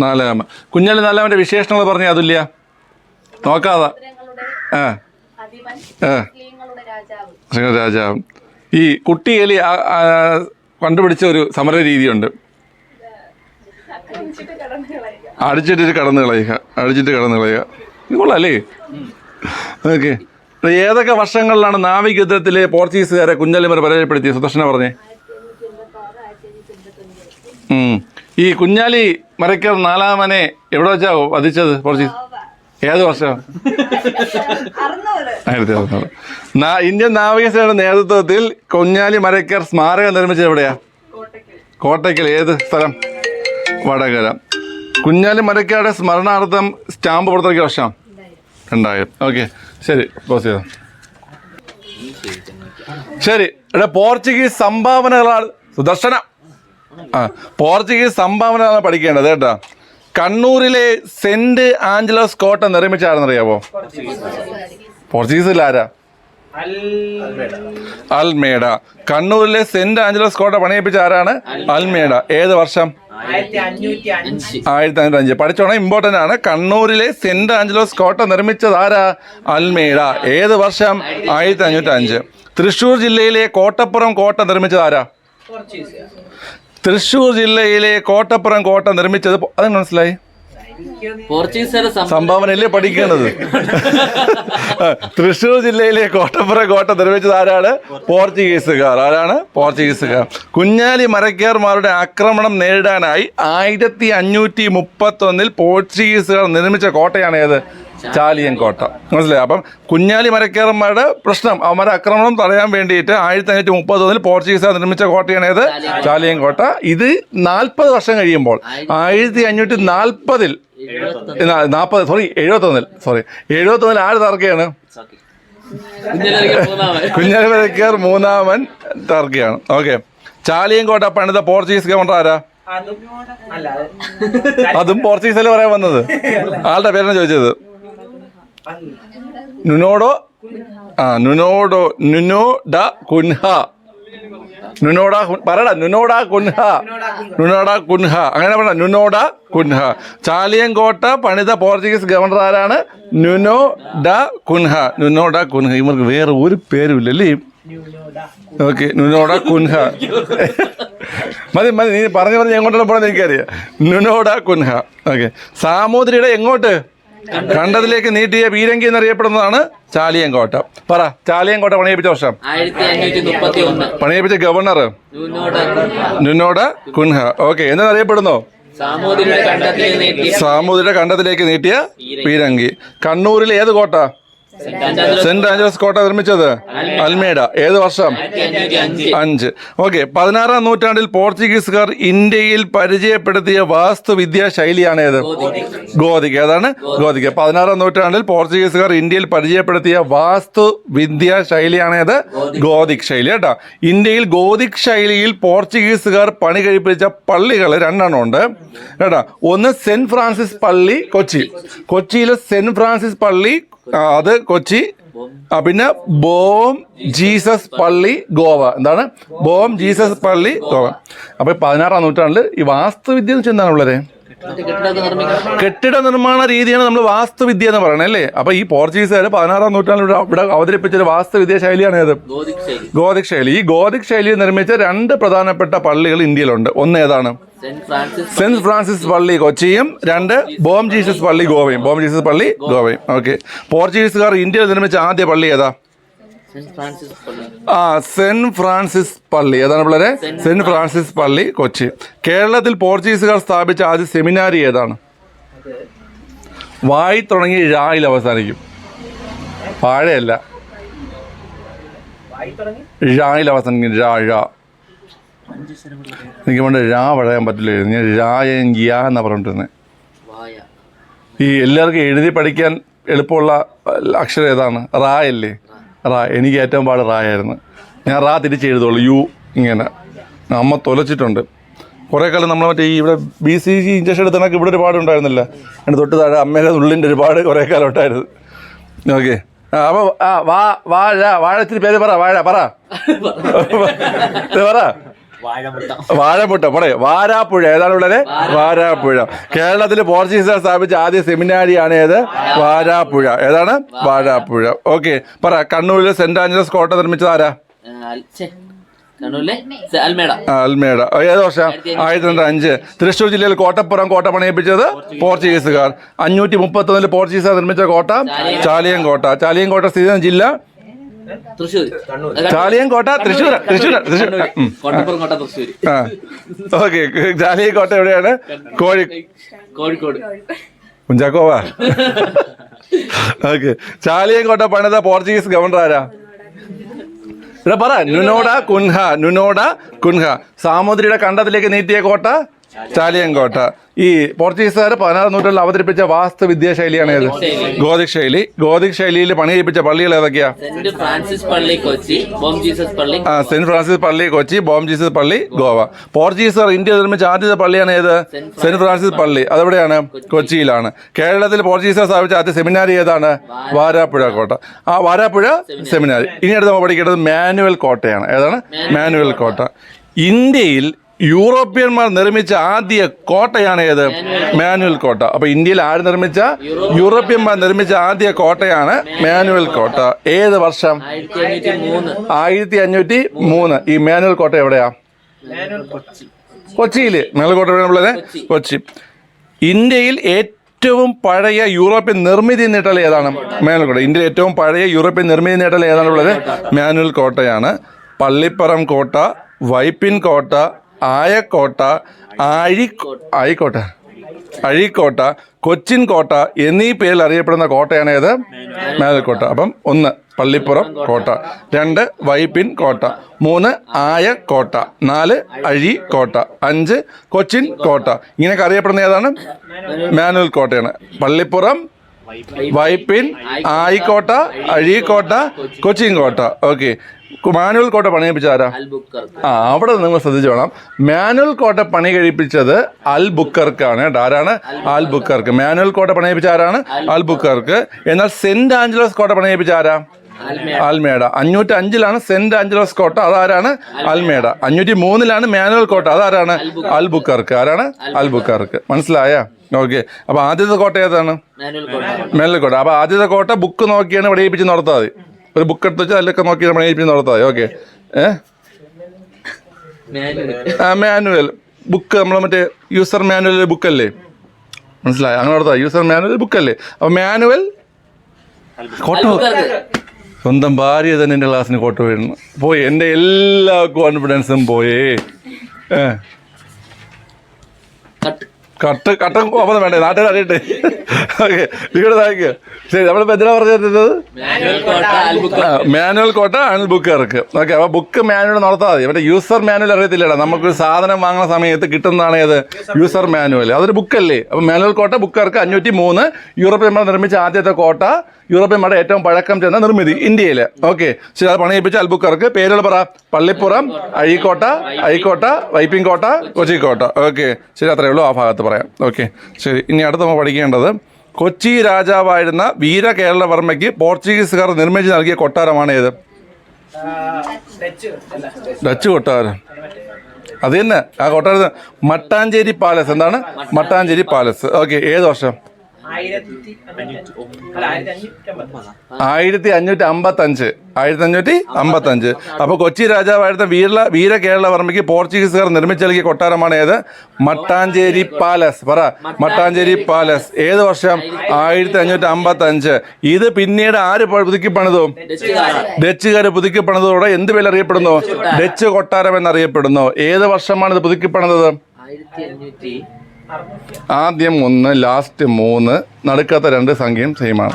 നാലാമൻ. കുഞ്ഞാലി നാലാമൻ്റെ വിശേഷണങ്ങൾ പറഞ്ഞ അതുല്യ നോക്കാതെ. രാജാവ്. ഈ കുട്ടി എലി കണ്ടുപിടിച്ച ഒരു സമര രീതിയുണ്ട്. അടിച്ചിട്ട് കടന്നു കളയുക. ഇത് കൊള്ളാല്ലേ? ഓക്കെ, ഏതൊക്കെ വർഷങ്ങളിലാണ് നാവിക യുദ്ധത്തിലെ പോർച്ചുഗീസുകാരെ കുഞ്ഞാലിമാർ പരാജയപ്പെടുത്തി? സുദർശന പറഞ്ഞേ. ഈ കുഞ്ഞാലി മരയ്ക്കർ നാലാമനെ എവിടെ വെച്ചാ വധിച്ചത് പോർച്ചുഗീസ്? ഏത് വർഷം? 1600. ഇന്ത്യൻ നാവികസേനയുടെ നേതൃത്വത്തിൽ കുഞ്ഞാലി മരയ്ക്കർ സ്മാരകം നിർമ്മിച്ചത് എവിടെയാ? കോട്ടയ്ക്കൽ. ഏത് സ്ഥലം? വടകര. കുഞ്ഞാലി മരയ്ക്കരുടെ സ്മരണാർത്ഥം സ്റ്റാമ്പ് പുറത്തിറക്കിയ വർഷം? 2000. ഓക്കെ, ശരി, പോസ് ചെയ്തോ. ശരി, ഇവിടെ പോർച്ചുഗീസ് സംഭാവനകളാണ് സുദർശന. പോർച്ചുഗീസ് സംഭാവനകളാണ് പഠിക്കേണ്ടത് കേട്ടോ. കണ്ണൂരിലെ സെന്റ് ആഞ്ചലോസ് കോട്ട നിർമ്മിച്ച ആരെന്നറിയാവോ? പോർച്ചുഗീസിൽ ആരാ? അൽമേഡ. കണ്ണൂരിലെ സെന്റ് ആഞ്ചലോസ് കോട്ട പണിയിപ്പിച്ച ആരാണ്? അൽമേഡ. ഏത് വർഷം? 1505. പഠിച്ചോണം, ഇമ്പോർട്ടൻ്റ് ആണ്. കണ്ണൂരിലെ സെന്റ് ആഞ്ചലോസ് കോട്ട നിർമ്മിച്ചത് ആരാ? അൽമേഡ. ഏത് വർഷം? 1505. തൃശ്ശൂർ ജില്ലയിലെ കോട്ടപ്പുറം കോട്ട നിർമ്മിച്ചത് ആരാ? തൃശ്ശൂർ ജില്ലയിലെ കോട്ടപ്പുറം കോട്ട നിർമ്മിച്ചത് അതെങ്ങനെ മനസ്സിലായി? സംഭാവനയല്ലേ പഠിക്കേണ്ടത്. തൃശ്ശൂർ ജില്ലയിലെ കോട്ടപ്പുറം കോട്ട നിർമ്മിച്ചത് ആരാണ്? പോർച്ചുഗീസുകാർ. ആരാണ്? പോർച്ചുഗീസുകാർ. കുഞ്ഞാലി മരയ്ക്കാർമാരുടെ ആക്രമണം നേരിടാനായി 1531 പോർച്ചുഗീസുകാർ നിർമ്മിച്ച കോട്ടയാണ് ഏത്? ചാലിയം കോട്ട. മനസ്സിലായി? അപ്പം കുഞ്ഞാലി മരയ്ക്കാർമാരുടെ പ്രശ്നം, അവന്മാരുടെ ആക്രമണം തടയാൻ വേണ്ടിയിട്ട് 1531 പോർച്ചുഗീസുകാർ നിർമ്മിച്ച കോട്ടയാണ് ഏത്? ചാലിയം കോട്ട. ഇത് 40 വർഷം കഴിയുമ്പോൾ 1540-ൽ 71 ആര് തർക്കുകയാണ്? കുഞ്ഞാലി മരയ്ക്കാർ മൂന്നാമൻ തർക്കുകയാണ്. ഓക്കെ, ചാലിയം കോട്ട പണിത പോർച്ചുഗീസ് ഗവർണർ ആരാ? അതും പോർച്ചുഗീസിൽ പറയാൻ വന്നത്. ആളുടെ പേരാണ് ചോദിച്ചത്. നുനോഡ കുൻഹ. അങ്ങനെ പറഞ്ഞ നുനോഡ കുൻഹ. ചാലിയം കോട്ട പണിത പോർച്ചുഗീസ് ഗവർണർ ആരാണ്? നുനോ ഡ കുൻഹ. ഇവർക്ക് വേറെ ഒരു പേരുമില്ലല്ലേ? Okay, നുനോഡ Cunha. മതി നീ പറഞ്ഞ് എങ്ങോട്ടാണ് പോകണമെന്ന് എനിക്കറിയാം. നുനോഡ കുൻഹ. ഓക്കെ, സാമൂതിരിയുടെ എങ്ങോട്ട്? കണ്ടത്തിലേക്ക് നീട്ടിയ പീരങ്കി എന്നറിയപ്പെടുന്നതാണ് ചാലിയം കോട്ട. പറ, ചാലിയം കോട്ട പണിയിപ്പിച്ച വർഷം? 1531. പണിയിപ്പിച്ച ഗവർണർ? നുനോഡ കുൻഹ. ഓക്കെ, എന്നറിയപ്പെടുന്നു? സാമൂതിരിയുടെ കണ്ടത്തിലേക്ക് നീട്ടിയ പീരങ്കി. കണ്ണൂരിലെ ഏത് കോട്ട? സെന്റ് ആഞ്ചലസ് കോട്ട നിർമ്മിച്ചത് അൽമേഡ. ഏത് വർഷം? 5. ഓക്കെ. 16-ാം നൂറ്റാണ്ടിൽ പോർച്ചുഗീസുകാർ ഇന്ത്യയിൽ പരിചയപ്പെടുത്തിയ വാസ്തുവിദ്യാ ശൈലിയാണ് ഏത്? ഗോതിക്. ഏതാണ്? ഗോതിക്. 16-ാം നൂറ്റാണ്ടിൽ പോർച്ചുഗീസുകാർ ഇന്ത്യയിൽ പരിചയപ്പെടുത്തിയ വാസ്തുവിദ്യാ ശൈലിയാണ് ഏത്? ഗോതിക് ശൈലി. കേട്ടോ. ഇന്ത്യയിൽ ഗോതിക് ശൈലിയിൽ പോർച്ചുഗീസുകാർ പണി കഴിപ്പിച്ച പള്ളികൾ 2 ഉണ്ട് കേട്ടോ. ഒന്ന് സെന്റ് ഫ്രാൻസിസ് പള്ളി കൊച്ചിയിലെ സെന്റ് ഫ്രാൻസിസ് പള്ളി, അത് കൊച്ചി. പിന്നെ ബോം ജീസസ് പള്ളി ഗോവ. എന്താണ്? ബോം ജീസസ് പള്ളി ഗോവ. അപ്പൊ 16-ാം നൂറ്റാണ്ടിൽ ഈ വാസ്തുവിദ്യ എന്ന് വെച്ചാൽ എന്താണ് ഉള്ളത്? കെട്ടിട നിർമ്മാണ രീതിയാണ് നമ്മൾ വാസ്തുവിദ്യ എന്ന് പറയണത് അല്ലേ? അപ്പൊ ഈ പോർച്ചുഗീസുകാർ 16-ാം നൂറ്റാണ്ടിൽ ഇവിടെ അവതരിപ്പിച്ചൊരു വാസ്തുവിദ്യ ശൈലിയാണ് ഏത്? ഗോതിക് ശൈലി. ഈ ഗോതിക് ശൈലിയിൽ നിർമ്മിച്ച 2 പ്രധാനപ്പെട്ട പള്ളികൾ ഇന്ത്യയിലുണ്ട്. ഒന്ന് ഏതാണ്? സെന്റ് ഫ്രാൻസിസ് പള്ളി കൊച്ചിയും, 2 ബോം ജീസസ് പള്ളി ഗോവയും. ഓക്കെ. പോർച്ചുഗീസുകാർ ഇന്ത്യയിൽ നിർമ്മിച്ച ആദ്യ പള്ളി ഏതാ? സെന്റ് ഫ്രാൻസിസ് പള്ളി. ഏതാണ് പിള്ളേരെ? സെന്റ് ഫ്രാൻസിസ് പള്ളി കൊച്ചി. കേരളത്തിൽ പോർച്ചുഗീസുകാർ സ്ഥാപിച്ച ആദ്യ സെമിനാരി ഏതാണ്? വായി തുടങ്ങി ഴായിൽ അവസാനിക്കും. വാഴയല്ല, ഴായിൽ അവസാനിക്കും. ഴ എനിക്ക് വേണ്ട ഴാ പറയാൻ പറ്റില്ല. ഞാൻ ഴായ എന്നാ പറഞ്ഞിരുന്നത്. ഈ എല്ലാവർക്കും എഴുതി പഠിക്കാൻ എളുപ്പമുള്ള അക്ഷരം ഏതാണ്? റാ അല്ലേ? റാ. എനിക്ക് ഏറ്റവും പാട് റായായിരുന്നു. ഞാൻ റാ തിരിച്ച് എഴുതുള്ളൂ. യു ഇങ്ങനെ. അമ്മ തൊലച്ചിട്ടുണ്ട് കുറേ കാലം. നമ്മൾ മറ്റേ ഈ ഇവിടെ BCG ഇഞ്ചക്ഷൻ എടുത്തണക്ക് ഇവിടെ ഒരുപാട് ഉണ്ടായിരുന്നില്ല. എൻ്റെ തൊട്ട് താഴെ അമ്മയുടെ ഉള്ളിൻ്റെ ഒരുപാട് കുറേ കാലം ഉണ്ടായിരുന്നു. ഓക്കെ. അപ്പോൾ വാഴ ഇത്തിരി പേര് പറ. വാഴ വാഴമുട്ട പറയേ. വാരാപ്പുഴ. ഏതാണ് ഉള്ളത്? വാരാപ്പുഴ. കേരളത്തിൽ പോർച്ചുഗീസുകാർ സ്ഥാപിച്ച ആദ്യ സെമിനാരിയാണ് ഏത്? വാരാപ്പുഴ. ഏതാണ്? വാരാപ്പുഴ. ഓക്കെ. പറ. കണ്ണൂരിലെ സെന്റ് ആഞ്ചലസ് കോട്ട നിർമ്മിച്ചത് ആരാ? അൽമേഡ. ഏത് വർഷം? 1905. തൃശ്ശൂർ ജില്ലയിൽ കോട്ടപ്പുറം കോട്ട പണിയിപ്പിച്ചത് പോർച്ചുഗീസുകാർ. 531 പോർച്ചുഗീസുകാർ നിർമ്മിച്ച കോട്ട ചാലിയൻകോട്ട. ചാലിയൻകോട്ട സ്ഥിതി ചെയ്യുന്ന ജില്ല ചാലിയൻകോട്ട. തൃശ്ശൂർ. ഓക്കെ. ചാലിയൻകോട്ട എവിടെയാണ്? കോഴിക്കോട്. കുഞ്ചാക്കോവാ. ഓക്കെ. ചാലിയൻകോട്ട പണിത പോർച്ചുഗീസ് ഗവർണർ ആരാ? ഇവിടെ പറ. നുനോഡ കുൻഹ. സാമുദ്രിയുടെ കണ്ടത്തിലേക്ക് നീട്ടിയ കോട്ട ചാലിയൻകോട്ട. ഈ പോർച്ചുഗീസുകാർ 16-ാം നൂറ്റാണ്ടിൽ അവതരിപ്പിച്ച വാസ്തുവിദ്യാ ശൈലിയാണ് ഏത്? ഗോതിക് ശൈലി. ഗോതിക് ശൈലിയിൽ പണി കഴിപ്പിച്ച പള്ളികൾ ഏതൊക്കെയാ? സെന്റ് ഫ്രാൻസിസ് പള്ളി കൊച്ചി, ബോം ജീസസ് പള്ളി ഗോവ. പോർച്ചുഗീസുകാർ ഇന്ത്യ നിർമ്മിച്ച ആദ്യത്തെ പള്ളിയാണ് ഏത്? സെന്റ് ഫ്രാൻസിസ് പള്ളി. അതെവിടെയാണ്? കൊച്ചിയിലാണ്. കേരളത്തിൽ പോർച്ചുഗീസുകാർ സ്ഥാപിച്ച ആദ്യ സെമിനാരി ഏതാണ്? വാരാപ്പുഴ കോട്ട. ആ വാരാപ്പുഴ സെമിനാരി. ഇനി അടുത്ത് നമ്മൾ പഠിക്കേണ്ടത് മാനുവൽ കോട്ടയാണ്. ഏതാണ്? മാനുവൽ കോട്ട. ഇന്ത്യയിൽ യൂറോപ്യന്മാർ നിർമ്മിച്ച ആദ്യ കോട്ടയാണ് ഏത്? മാനുവൽ കോട്ട. അപ്പൊ ഇന്ത്യയിൽ ആര് നിർമ്മിച്ച? യൂറോപ്യന്മാർ നിർമ്മിച്ച ആദ്യ കോട്ടയാണ് മാനുവൽ കോട്ട. ഏത് വർഷം? 1503. ഈ മാനുവൽ കോട്ട എവിടെയാ? കൊച്ചിയില്. മാനുവൽ കോട്ട എവിടെയാണ്? കൊച്ചി. ഇന്ത്യയിൽ ഏറ്റവും പഴയ യൂറോപ്യൻ നിർമ്മിതി നേട്ടൽ ഏതാണ്? മാനുവൽ കോട്ട. ഇന്ത്യയിൽ ഏറ്റവും പഴയ യൂറോപ്യൻ നിർമ്മിതി നേട്ടൽ ഏതാണ് ഉള്ളത്? മാനുവൽ കോട്ടയാണ്. പള്ളിപ്പുറം കോട്ട, വൈപ്പിൻ കോട്ട, ആയക്കോട്ട, അഴീക്കോട്ട, കൊച്ചിൻ കോട്ട എന്നീ പേരിൽ അറിയപ്പെടുന്ന കോട്ടയാണ് ഏത്? മാനുവൽ കോട്ട. അപ്പം 1 പള്ളിപ്പുറം കോട്ട, 2 വൈപ്പിൻ കോട്ട, 3 ആയക്കോട്ട, 4 അഴീക്കോട്ട, 5 കൊച്ചിൻ കോട്ട. ഇങ്ങനെയൊക്കെ അറിയപ്പെടുന്ന ഏതാണ്? മാനുവൽ കോട്ടയാണ്. പള്ളിപ്പുറം, വൈപ്പിൻ, ആയിക്കോട്ട, അഴീക്കോട്ട, കൊച്ചിൻ കോട്ട. ഓക്കെ. മാനുവൽ കോട്ട പണിയിപ്പിച്ച ആരാ? അവിടെ നിങ്ങൾ ശ്രദ്ധിച്ചു വേണം. മാനുവൽ കോട്ട പണി കഴിപ്പിച്ചത് അൽബുക്കർക്കാണ്. ആരാണ്? അൽബുക്കർക്ക്. മാനുവൽ കോട്ട പണിയിപ്പിച്ച ആരാണ്? അൽബുക്കർക്ക്. എന്നാൽ സെന്റ് ആഞ്ചലസ് കോട്ട പണിയിപ്പിച്ച ആരാ? അൽമേഡ. 505 സെന്റ് ആഞ്ചലസ് കോട്ട. അതാരാണ്? അൽമേഡ. 503 മാനുവൽ കോട്ട. അതാരാണ്? അൽബുക്കർക്ക്. ആരാണ്? അൽബുക്കർക്ക്. മനസ്സിലായ? ഓക്കെ. അപ്പൊ ആദ്യത്തെ കോട്ട ഏതാണ്? മാനുവൽ കോട്ട. അപ്പൊ ആദ്യത്തെ കോട്ട ബുക്ക് നോക്കിയാണ് പണിയിപ്പിച്ച് നടത്താൽ മതി. ഒരു ബുക്ക് എടുത്ത് വെച്ചാൽ അതിലൊക്കെ നോക്കി പണിയിപ്പിച്ച് നടത്താൽ മതി. ഓക്കെ. മാനുവൽ ബുക്ക് നമ്മൾ മറ്റേ യൂസർ മാനുവൽ ബുക്കല്ലേ? മനസ്സിലായി? അങ്ങനെ നടത്താം. യൂസർ മാനുവൽ ബുക്കല്ലേ? അപ്പൊ മാനുവൽ കോട്ട. സ്വന്തം ഭാര്യ തന്നെ എൻ്റെ ക്ലാസ്സിന് കോട്ട വീഴുന്നു. പോയി. എൻ്റെ എല്ലാ കോൺഫിഡൻസും പോയേ. കട്ടൻ കോപ്പ വേണ്ടേ നാട്ടുകാർ അറിയട്ടെ. ഓക്കെ, ഇവിടെ താങ്ക് യു. ശരി, നമ്മളിപ്പോൾ എന്തിനാ പറഞ്ഞിരുന്നത്? മാനുവൽ കോട്ട അനിൽ ബുക്കാർക്ക്. ഓക്കെ, അപ്പോൾ ബുക്ക് മാനുവൽ നടത്താൽ മതി. ഇവിടെ യൂസർ മാനുവൽ അറിയത്തില്ലടാ. നമുക്കൊരു സാധനം വാങ്ങുന്ന സമയത്ത് കിട്ടുന്നതാണ് ഏത് യൂസർ മാനുവൽ. അതൊരു ബുക്കല്ലേ. അപ്പോൾ മാനുവൽ കോട്ട ബുക്കാർക്ക് 503 യൂറോപ്യന്മാർ നിർമ്മിച്ച ആദ്യത്തെ കോട്ട, യൂറോപ്യന്മാരുടെ ഏറ്റവും പഴക്കം ചെന്ന നിർമ്മിതി ഇന്ത്യയിൽ. ഓക്കെ, ശരി, അത് പണിയിപ്പിച്ച അൽബുക്കർക്ക്. പേരുകൾ പറ: പള്ളിപ്പുറം, അഴീക്കോട്ട, വൈപ്പിൻകോട്ട, കൊച്ചിക്കോട്ട. ഓക്കെ, ശരി, അത്രയേ ഉള്ളൂ. ആ ഭാഗത്ത് പറയാം. ഓക്കെ, ശരി. ഇനി അടുത്ത് നമ്മൾ പഠിക്കേണ്ടത് കൊച്ചി രാജാവായിരുന്ന വീര കേരളവർമ്മയ്ക്ക് പോർച്ചുഗീസുകാർ നിർമ്മിച്ച് നൽകിയ കൊട്ടാരമാണ് ഏത്? ഡച്ച് കൊട്ടാരം. അത് തന്നെ ആ കൊട്ടാരത്തിന് മട്ടാഞ്ചേരി പാലസ്. എന്താണ് മട്ടാഞ്ചേരി പാലസ്? ഓക്കെ, ഏത് വർഷം? 1555. അപ്പൊ കൊച്ചി രാജാവായിരുന്ന വീര കേരളവർമ്മയ്ക്ക് പോർച്ചുഗീസുകാർ നിർമ്മിച്ചു നൽകിയ കൊട്ടാരമാണ് ഏത്? മട്ടാഞ്ചേരി പാലസ്. പറ, മട്ടാഞ്ചേരി പാലസ്. ഏത് വർഷം? 1555. ഇത് പിന്നീട് ആര് പുതുക്കി പണിതു? ഡച്ചുകാർ പുതുക്കി പണിതോടെ എന്ത് പേരിൽ അറിയപ്പെടുന്നു? ഡച്ച് കൊട്ടാരം എന്നറിയപ്പെടുന്നു. ഏത് വർഷമാണ് ഇത് പുതുക്കി പണിതത്? ആദ്യം 1, ലാസ്റ്റ് 3, നടുക്കാത്ത 2 സംഖ്യയും സെയിമാണ്.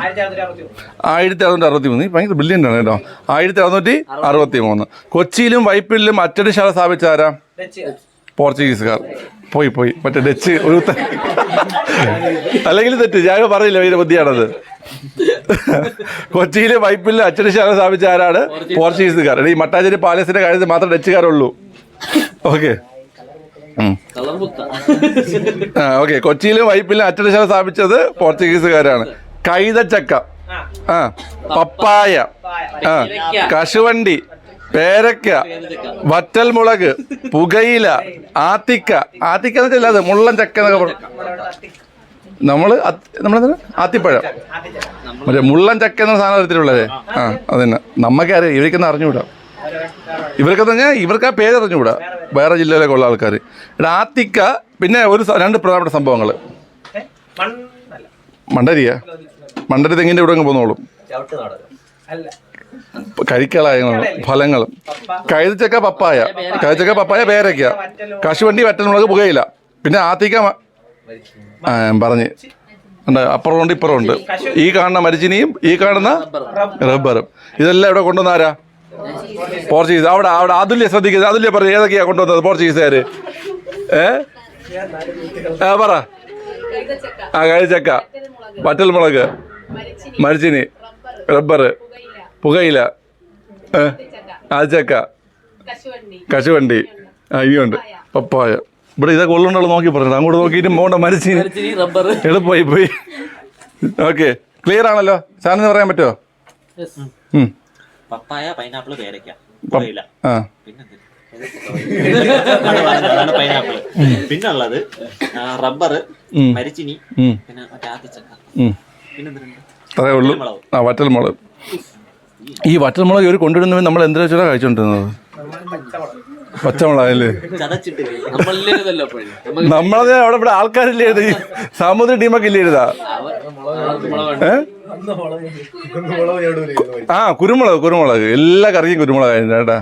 1663. ഭയങ്കര ബ്രില്യൻ്റ് ആണ് കേട്ടോ. 1663. കൊച്ചിയിലും വൈപ്പിലും അച്ചടിശാല സ്ഥാപിച്ചാരാ? പോർച്ചുഗീസുകാർ. പോയി മറ്റേ ഡച്ച് ഒരു അല്ലെങ്കിൽ തെറ്റ്, ഞാൻ പറഞ്ഞില്ല ഇതിന്റെ ബുദ്ധിയാണത്. കൊച്ചിയിലും വൈപ്പിലും അച്ചടിശാല സ്ഥാപിച്ച ആരാണ്? പോർച്ചുഗീസുകാർ. ഈ മട്ടാഞ്ചേരി പാലസിന്റെ കാര്യത്തിൽ മാത്രം ഡച്ചുകാരുള്ളൂ. Okay, okay. കൊച്ചിയിലും വൈപ്പിലും അച്ചടിശാല സ്ഥാപിച്ചത് പോർച്ചുഗീസുകാരാണ്. കൈതച്ചക്ക, പപ്പായ, കശുവണ്ടി, പേരക്ക, വറ്റൽമുളക്, പുകയില, ആത്തിക്ക എന്ന് വെച്ചാൽ അത് മുള്ളൻ ചക്ക എന്നൊക്കെ പറഞ്ഞു. നമ്മളെന്താ ആത്തിപ്പഴം, മറ്റേ മുള്ളൻ ചക്ക എന്ന സാധനം എടുത്തിട്ടുള്ളത്. അതന്നെ നമുക്കറിയാം, ഇവർക്കൊന്നും അറിഞ്ഞുകൂടാ. ഇവർക്കെന്ന് പറഞ്ഞാൽ ഇവർക്ക് ആ പേര് അറിഞ്ഞുകൂടാ, വേറെ ജില്ലയിലൊക്കെ ഉള്ള ആൾക്കാർ. ഇവിടെ ആത്തിക്ക, പിന്നെ 2 പ്രധാനപ്പെട്ട സംഭവങ്ങൾ. മണ്ടരി തെങ്ങിൻ്റെ ഇവിടെ അങ്ങ് പോന്നോളും. കരിക്കളായ ഫലങ്ങളും. കൈതച്ചക്ക, പപ്പായ, പേരയ്ക്ക, കശുവണ്ടി, വറ്റൽമുളക്, പുകയില. പിന്നെ ആത്തിക്ക പറഞ്ഞ് അപ്പുറമുണ്ട് ഇപ്പുറമുണ്ട്. ഈ കാണുന്ന മരിച്ചിനിയും ഈ കാണുന്ന റബ്ബറും. ഇതെല്ലാം ഇവിടെ കൊണ്ടുവന്നാരാ? പോർച്ചുഗീസ്. അവിടെ അതുല്യ ശ്രദ്ധിക്കുന്നത്. അതുല്യ പറ, ഏതൊക്കെയാ കൊണ്ടുവന്നത് പോർച്ചുഗീസുകാര്? പറ. കൈതച്ചക്ക, വറ്റൽമുളക്, മരിച്ചിനി, റബ്ബർ, പുകയില, ആച്ചക്ക, കശുവണ്ടി, ഇനിയുണ്ട് പപ്പായ. ഇവിടെ ഇതൊക്കെ ഉള്ളുണ്ടല്ലോ നോക്കി പറഞ്ഞു. അങ്ങോട്ട് നോക്കിയിട്ട് പോകണ്ട. മരിച്ചിനി, എളുപ്പമായി. ഓക്കെ, ക്ലിയർ ആണല്ലോ. സാറിന് പറയാൻ പറ്റുമോ? പപ്പായ, പൈനാപ്പിൾ, പേരയ്ക്ക, പൈനാപ്പിൾ. പിന്നുള്ളത് റബ്ബർ, മരിച്ചിനി, പിന്നെ ആത്തിച്ചക്ക. അത്രേ ഉള്ളൂ. വറ്റൽമുളക്. ഈ വറ്റൽമുളക് ഇവർ കൊണ്ടുവരുന്നവർ നമ്മൾ എന്തിനാ വെച്ചാൽ കഴിച്ചോണ്ടിരുന്നത്? പച്ചമുളകല്ലേ? നമ്മളത് അവിടെ ഇവിടെ ആൾക്കാരില്ലേ, സാമൂതിരി ടീമൊക്കെ ഇല്ലേ എഴുതാ? കുരുമുളക് എല്ലാ കറിയും കുരുമുളക് ചേട്ടാ.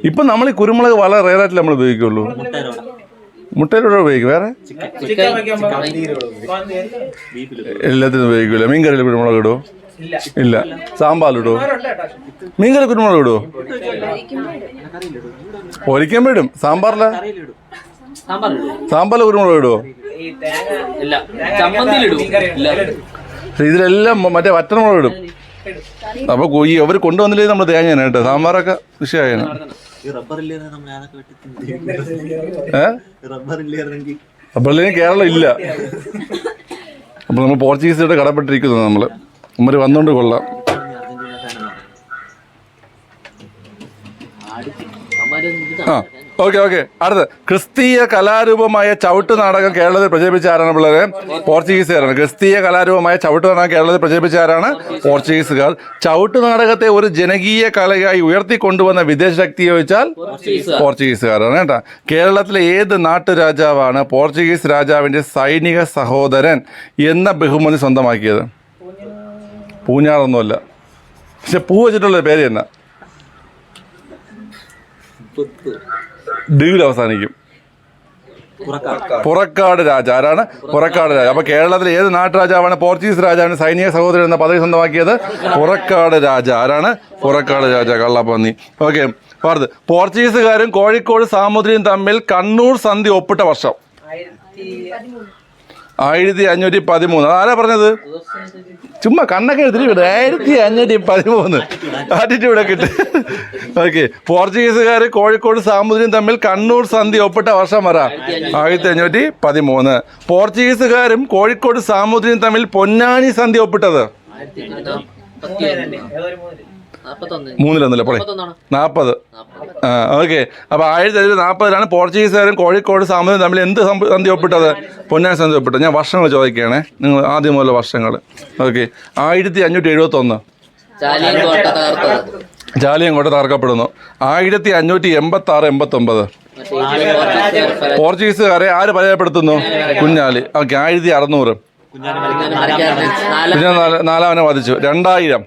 ഇപ്പൊ നമ്മൾ ഈ കുരുമുളക് വളരെ റെയറായിട്ട് നമ്മൾ ഉപയോഗിക്കുള്ളൂ. മുട്ടയിലൂടെ ഉപയോഗിക്കും, വേറെ എല്ലാത്തിനും ഉപയോഗിക്കൂല. മീൻകറിയിൽ കുരുമുളക് ഇടുവോ? ഇല്ല. സാമ്പാറിലിടുവോ? മീൻകറി കുരുമുളക് ഇടുവോ? ഒരിക്കുമ്പോ ഇടും. സാമ്പാറില് കുരുമുളക് ഇടുവോ? ഇതിലെല്ലാം മറ്റേ വറ്റൽമുളക് ഇടും. അപ്പൊ അവർ കൊണ്ടുവന്നില്ലേ നമ്മൾ തേങ്ങ കേട്ടോ. സാമ്പാറൊക്കെ വിഷയമാണ്. റബ്ബറിലേക്ക് കേരളം ഇല്ല. അപ്പൊ നമ്മൾ പോർച്ചുഗീസുകാരുടെ കടപ്പെട്ടിരിക്കുന്നു. നമ്മൾ വന്നോണ്ട് കൊള്ളാം. ഓക്കെ. അടുത്ത് ക്രിസ്തീയ കലാരൂപമായ ചവിട്ട് നാടകം കേരളത്തിൽ പ്രചരിപ്പിച്ച ആരാണ് പിള്ളേരെ? പോർച്ചുഗീസുകാരാണ്. ക്രിസ്തീയ കലാരൂപമായ ചവിട്ട് നാടകം കേരളത്തിൽ പ്രചരിപ്പിച്ച ആരാണ്? പോർച്ചുഗീസുകാർ. ചവിട്ട് നാടകത്തെ ഒരു ജനകീയ കലയായി ഉയർത്തിക്കൊണ്ടുവന്ന വിദേശ ശക്തി ചോദിച്ചാൽ പോർച്ചുഗീസുകാരാണ് കേട്ടോ. കേരളത്തിലെ ഏത് നാട്ടുരാജാവാണ് പോർച്ചുഗീസ് രാജാവിന്റെ സൈനിക സഹോദരൻ എന്ന ബഹുമതി സ്വന്തമാക്കിയത്? പൂഞ്ഞാറൊന്നുമല്ല, പക്ഷെ പൂ വെച്ചിട്ടുള്ള പേര് തന്നെ. ഡീൽ അവസാനിക്കും. പുറക്കാട് രാജ. ആരാണ്? പുറക്കാട് രാജ. അപ്പൊ കേരളത്തിലെ ഏത് നാട്ടുരാജാവാണ് പോർച്ചുഗീസ് രാജാവിന് സൈനിക സഹോദരൻ എന്ന പദവി സ്വന്തമാക്കിയത്? പുറക്കാട് രാജ. ആരാണ്? പുറക്കാട് രാജ. കള്ളപ്പന്നി. ഓക്കെ, പറഞ്ഞത് പോർച്ചുഗീസുകാരും കോഴിക്കോട് സാമൂതിരിയും തമ്മിൽ കണ്ണൂർ സന്ധി ഒപ്പിട്ട വർഷം 1513. ആരാ പറഞ്ഞത്? ചുമ്മാ കണ്ണൊക്കെ എടുത്തിട്ട് വിടും. 1513 ആറ്റിറ്റ്യൂഡൊക്കെ ഇട്ട്. ഓക്കെ, പോർച്ചുഗീസുകാർ കോഴിക്കോട് സാമൂതിരിയും തമ്മിൽ കണ്ണൂർ സന്ധി ഒപ്പിട്ട വർഷം പറ. 1513. പോർച്ചുഗീസുകാരും കോഴിക്കോട് സാമൂതിരിയും തമ്മിൽ പൊന്നാനി സന്ധി ഒപ്പിട്ടത് 3 പോളെ 40. ഓക്കെ, അപ്പൊ 1540 പോർച്ചുഗീസുകാരും കോഴിക്കോട് സാമൂതിരിയും തമ്മിൽ എന്ത് സന്ധി ഒപ്പിട്ടത്? പൊന്നാനി സന്ധി ഒപ്പിട്ടത്. ഞാൻ വർഷങ്ങൾ ചോദിക്കുകയാണേ, നിങ്ങൾ ആദ്യം മുതൽ വർഷങ്ങൾ. ഓക്കെ, 1571 ചാലിയങ്കോട്ട തകർക്കപ്പെടുന്നു. 1586-89 പോർച്ചുഗീസുകാരെ ആര് പരാജയപ്പെടുത്തുന്നു? കുഞ്ഞാലി. ഓക്കെ, 1600 കുഞ്ഞാലി 4 വധിച്ചു. 2000